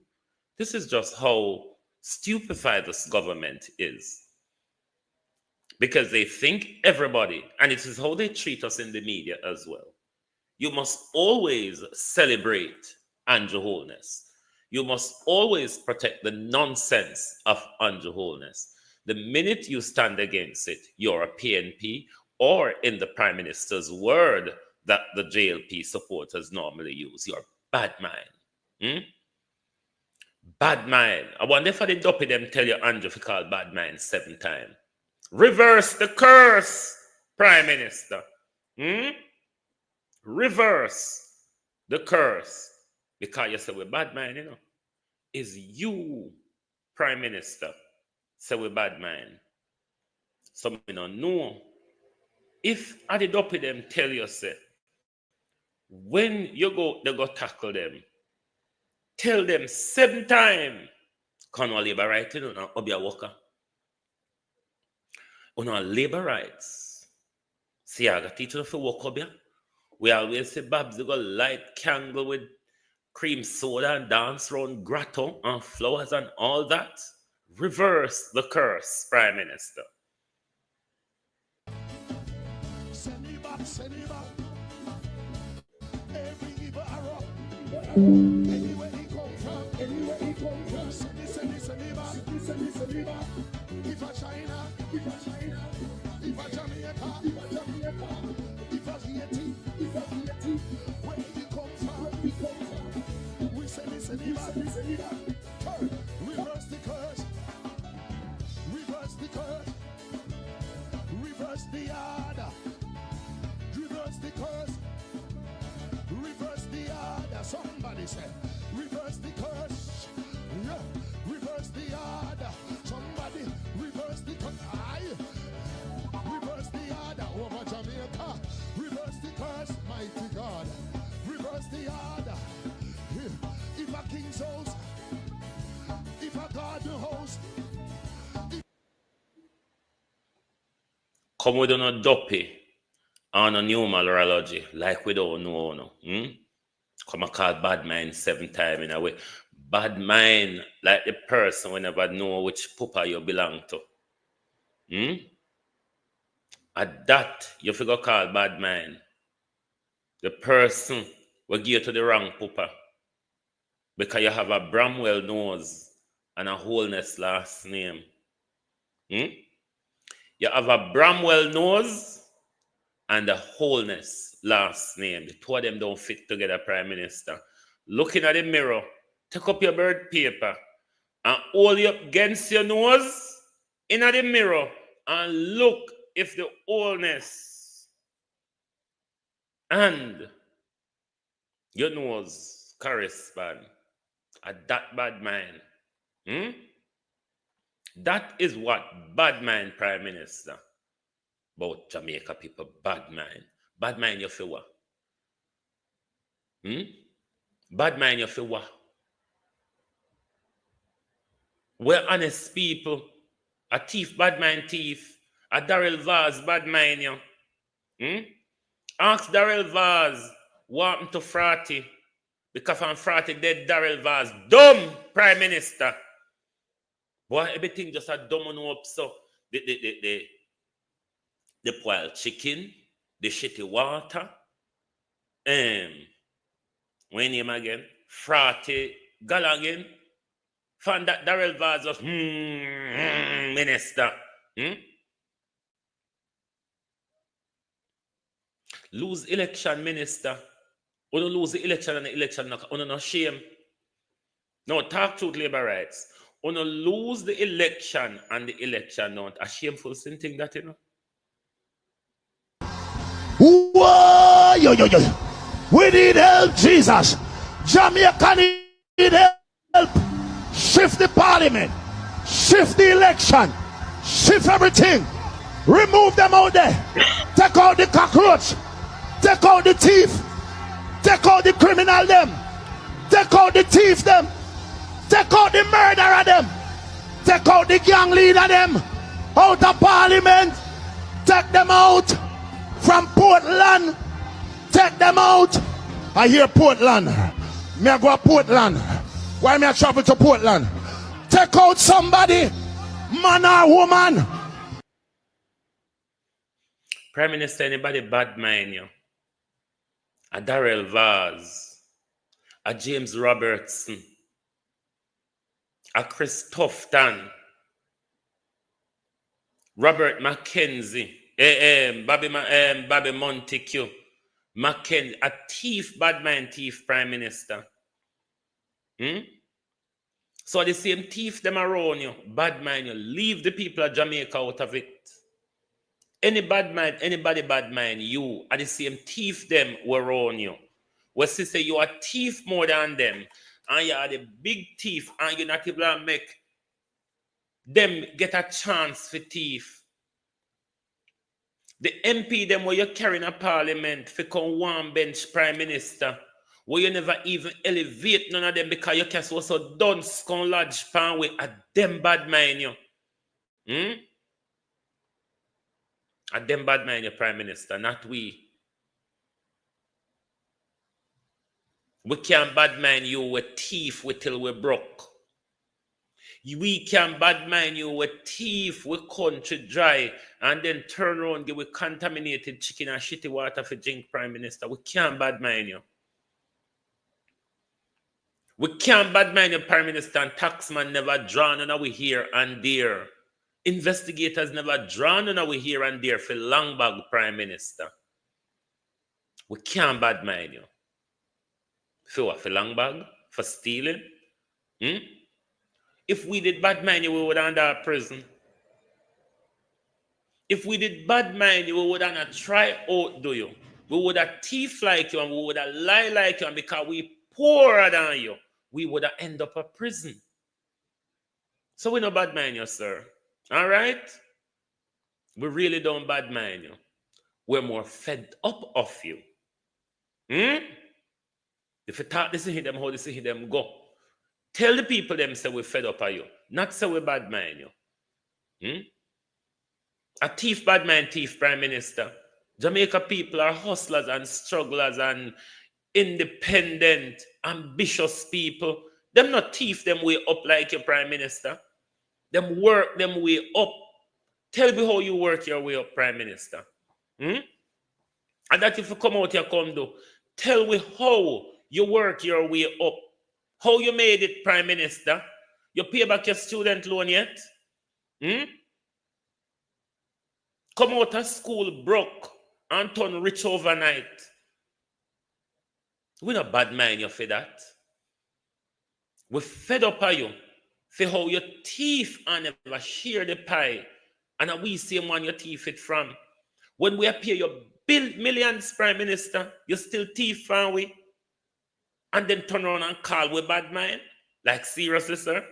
This is just how stupefied this government is. Because they think everybody, and it is how they treat us in the media as well. You must always celebrate Andrew Holness. You must always protect the nonsense of Andrew Holness. The minute you stand against it, you're a PNP, or in the Prime Minister's word that the JLP supporters normally use, you're bad mind. Bad mind. I wonder if the dopey them tell you Andrew if you call bad mind 7 times. Reverse the curse, Prime Minister. Reverse the curse. Because you say we're bad mind, you know. Is you, Prime Minister, say we're bad mind. Some don't know. If I did up with them tell you, say, when you go, they go tackle them. Tell them 7 times. Can no labor rights, you know, or be a worker. On our labor rights. See, I got teachers for work up here. We always say, Babs, you got light candle with cream soda and dance around grotto and flowers and all that. Reverse the curse, Prime Minister. Send it back, send it back. Every evil arrow. Anywhere he come from, anywhere he come from. Send it, send it, send it back. Send it, send it back. If a China, if a China. If a Jamaica, if a Jamaica. If a Haiti, if a Haiti. Where he come from, where he come from. We send it, send it back, send it back. Turn, reverse the curse. Reverse the curse. Reverse the order. Reverse the curse. Reverse the order. Somebody said, reverse the curse. Yeah. Reverse the order. Somebody reverse the curse. Aye. Reverse the order over Jamaica. Reverse the curse, mighty God. Reverse the order. If a king's house, if a garden house. Come with a dopey on a numerology like we don't know. No. Come and call bad mind 7 times in a way. Bad mind like the person will never know which pupa you belong to. At that, you figure call bad mind. The person will give you to the wrong pupa. Because you have a Bramwell nose and a Holness last name. You have a Bramwell nose and a Holness last name. The 2 of them don't fit together, Prime Minister. Looking at the mirror, take up your bird paper and hold it up against your nose in the mirror and look if the Holness and your nose correspond. At that bad mind. That is what bad mind, Prime Minister. About Jamaica people, bad mind. Bad mind you feel what? Bad mind you feel what? We're honest people. A thief, bad mind thief. A Darrell Vaz, bad mind you. Ask Darrell Vaz what happened to Frati. Because from Frati dead Darrell Vaz. Dumb Prime Minister. Boy, everything just a dumb up so. the boiled chicken, the shitty water, when name again, Frate Gallagher, found that Darrell Vaz of minister. Lose election, minister. Or don't lose the election and the election, no shame. No, talk truth, labor rights. Or no lose the election and the election, not a shameful thing that, you know. Whoa, yo. We need help, Jesus. Jamaica need help. Shift the parliament. Shift the election. Shift everything. Remove them out there. Take out the cockroach. Take out the thief. Take out the criminal them. Take out the thief them. Take out the murderer them. Take out the gang leader them. Out of parliament. Take them out. From Portland, take them out. I hear Portland. Me I go to Portland. Why me I travel to Portland? Take out somebody, man or woman. Prime Minister, anybody bad mind you? A Darrell Vaz, a James Robertson, a Chris Tufton, Robert McKenzie. Bobby Montague, McKenzie, a thief, bad man thief, Prime Minister. So the same thief them around you, bad man you, leave the people of Jamaica out of it. Any bad mind, anybody bad mind, you are the same thief them were around you. We say you are thief more than them, and you are the big thief, and you're not able to make them get a chance for thief. The MP them where you're carrying a parliament for come one bench Prime Minister, where you never even elevate none of them because your case was so done scone lodge pan with a them bad mind you. A them bad mind your Prime Minister, not we. We can't bad mind you with thief till we broke. We can bad mind you with thief, with country dry, and then turn around give with contaminated chicken and shitty water for drink, Prime Minister. We can't bad mind you. We can't bad mind you, Prime Minister, and taxman never drawn on our here and there. Investigators never drawn on our here and there for long bag, Prime Minister. We can't bad mind you. For what? For long bag? For stealing? If we did bad mind you, we would under prison. If we did bad mind you, we would not try out do you. We would have thief like you and we would have lie like you, and because we poorer than you, we would have end up a prison. So we no bad mind you, sir. All right? We really don't bad mind you. We're more fed up of you. If you talk this in them, how this in them go. Tell the people them say we're fed up of you. Not say we bad mind you. A thief, bad mind thief, Prime Minister. Jamaica people are hustlers and strugglers and independent, ambitious people. Them not thief them way up like your Prime Minister. Them work them way up. Tell me how you work your way up, Prime Minister. And that if you come out here, come do. Tell me how you work your way up. How you made it, Prime Minister? You pay back your student loan yet? Come out of school broke and turn rich overnight. We not bad mind you for that. We fed up of you for how you thief and never share the pie. And we same one you thief it from. When we pay your millions, Prime Minister, you still thief from we. And then turn around and call we bad mind? Like seriously, sir?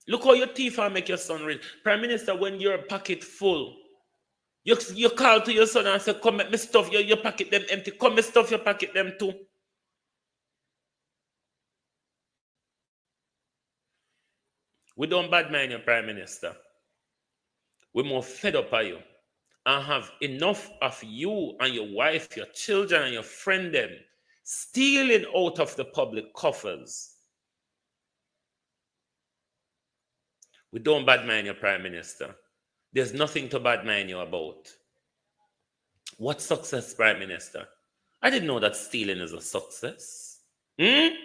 Look how your thief and make your son rich. Prime Minister, when your pocket full, you call to your son and say, come make me stuff your pocket them empty. Come me stuff your pocket them too. We don't bad mind your Prime Minister. We're more fed up of you. And have enough of you and your wife, your children, and your friend them stealing out of the public coffers. We don't badmine your Prime Minister. There's nothing to badmine you about. What success, Prime Minister? I didn't know that stealing is a success. They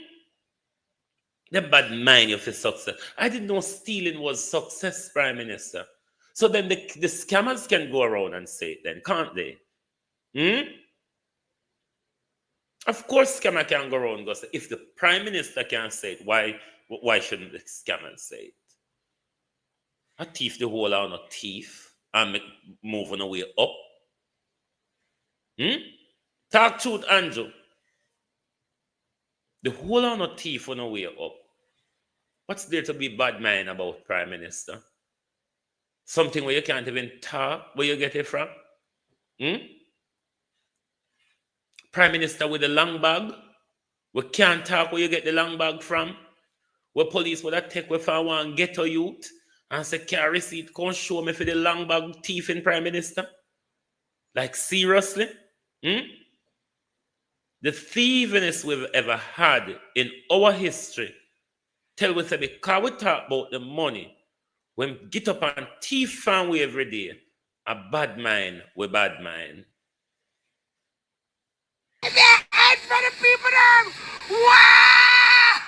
badmine you for success. I didn't know stealing was success, Prime Minister. So then the scammers can go around and say it then, can't they? Of course, scammer can go around and go say, if the Prime Minister can say it, why shouldn't the scammers say it? A thief the whole on a thief and moving away up. Talk truth, Andrew. The whole on a thief on a way up. What's there to be bad mind about, Prime Minister? Something where you can't even talk, where you get it from? Prime Minister with the long bag, we can't talk where you get the long bag from. Where police would have take with one ghetto youth and say, carry receipt, come show me for the long bag thief in Prime Minister. Like seriously? The thieviness we've ever had in our history tell us that because we talk about the money, when we get up and thief fan we every day, a bad mind, we bad mind. And for the people them, wow!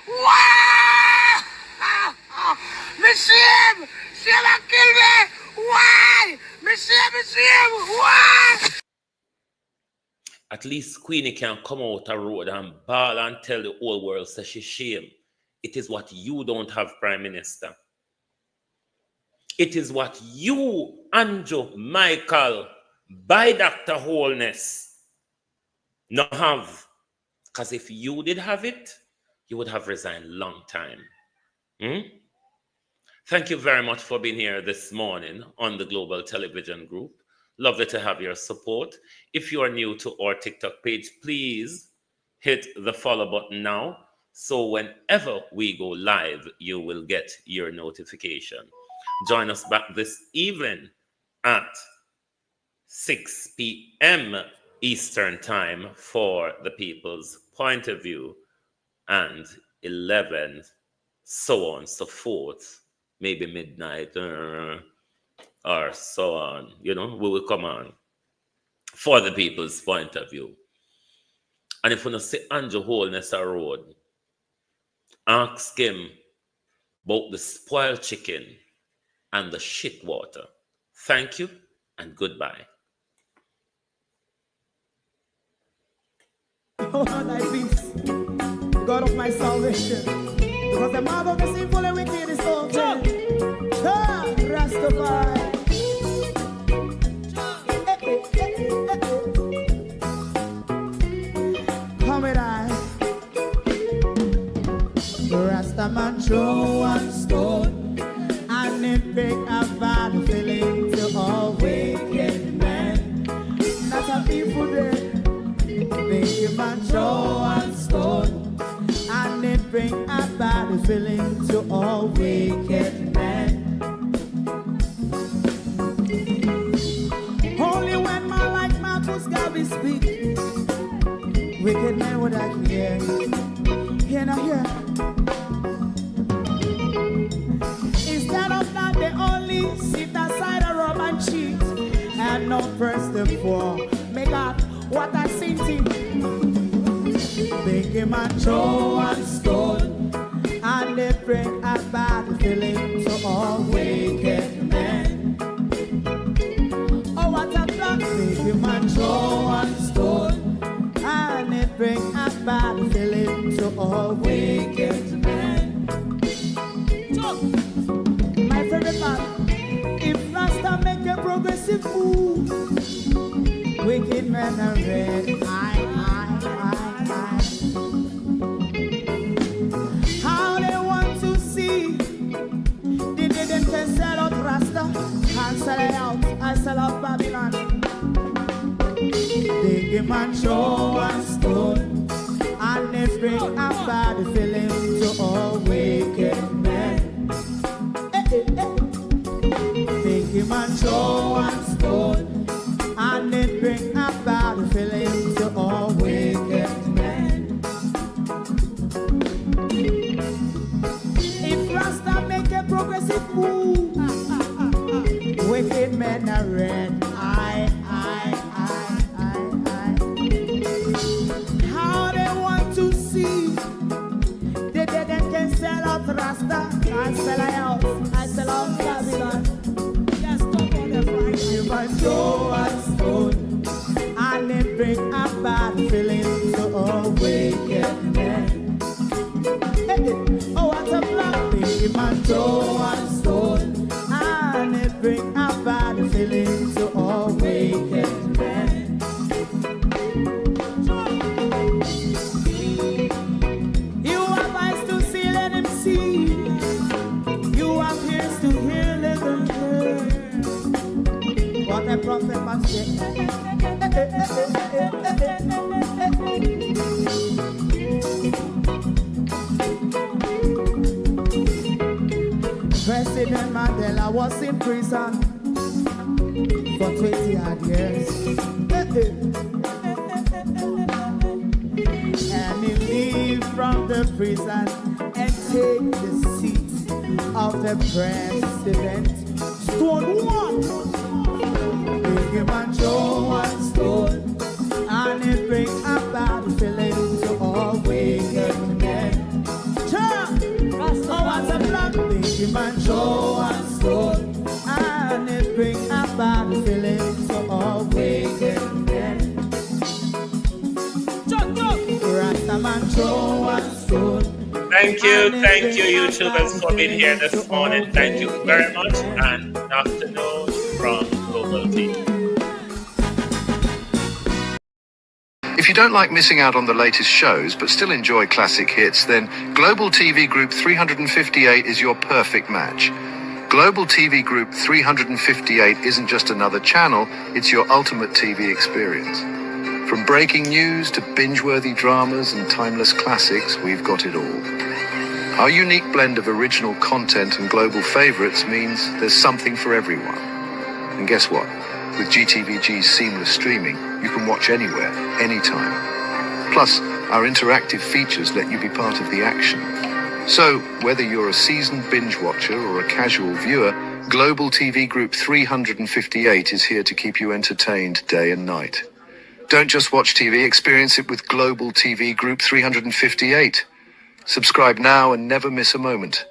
Wow! Me see him! See him and kill me! Why? Me see him! Why? At least Queenie can come out a road and bawl and tell the whole world that she's shame. It is what you don't have, Prime Minister. It is what you, Andrew, Michael, by Dr. Wholeness, not have. Because if you did have it, you would have resigned long time. Thank you very much for being here this morning on the Global Television Group. Lovely to have your support. If you are new to our TikTok page, please hit the follow button now. So whenever we go live, you will get your notification. Join us back this evening at 6 p.m. Eastern Time for the People's Point of View, and 11, so on and so forth, maybe midnight or so on. You know, we will come on for the People's Point of View. And if we don't see Andrew Wholeness a road, ask him about the spoiled chicken and the shit water. Thank you and goodbye. Oh, thy peace, God of my salvation, because the mouth of the sinful and wicked is open. Rastafari. Come with I. Rastaman throw one stone, and it break a bad feeling to all wicked men. That's a people there. Make a man throw one stone, and it bring a bad feeling to all wicked men. Only when man like Marcus Garvey speak, wicked men would I hear. Hear not hear. Instead of that, they only sit aside and rub and cheat, and not press the poor. Make up what I seen to. Make him a throw one stone, and they bring a bad feeling to all wicked men. Oh, what a plan! Make him a throw one stone, and they bring a bad feeling to all wicked men. So, my favorite part, if Rasta make a progressive move, wicked men are red. How they want to see? They didn't sell out Rasta and sell it out. I sell out Babylon. They give man show and stone, and they bring a bad feeling to all wicked men. They give man show and stone, and they bring a bad feeling to all wicked men. If Rasta make a I sell a house, I sell out Babylon. Yes, talk on the Friday. If I throw a stone, and it bring a bad feeling to a wicked man. Oh, what a black thing. If I throw a stone, and it bring a bad feeling to a wicked man. You have eyes to see, let him see. You have ears to hear, let them hear. What a prophet must say. President Mandela was in prison for 20 odd years. And he leave from the prison and take the seat of the president. Stone one, big him and throw one stone, and it bring a bad feeling to all wicked men. Oh, what's a black big him and throw one stone, and it bring a bad feeling to all wicked men. Rastaman throw one stone. Thank you, YouTubers, for being here this morning. Thank you very much, and good afternoon from Global TV. If you don't like missing out on the latest shows but still enjoy classic hits, then Global TV Group 358 is your perfect match. Global TV Group 358 isn't just another channel, it's your ultimate TV experience. From breaking news to binge-worthy dramas and timeless classics, we've got it all. Our unique blend of original content and global favorites means there's something for everyone. And guess what? With GTVG's seamless streaming, you can watch anywhere, anytime. Plus, our interactive features let you be part of the action. So, whether you're a seasoned binge watcher or a casual viewer, Global TV Group 358 is here to keep you entertained day and night. Don't just watch TV, experience it with Global TV Group 358. Subscribe now and never miss a moment.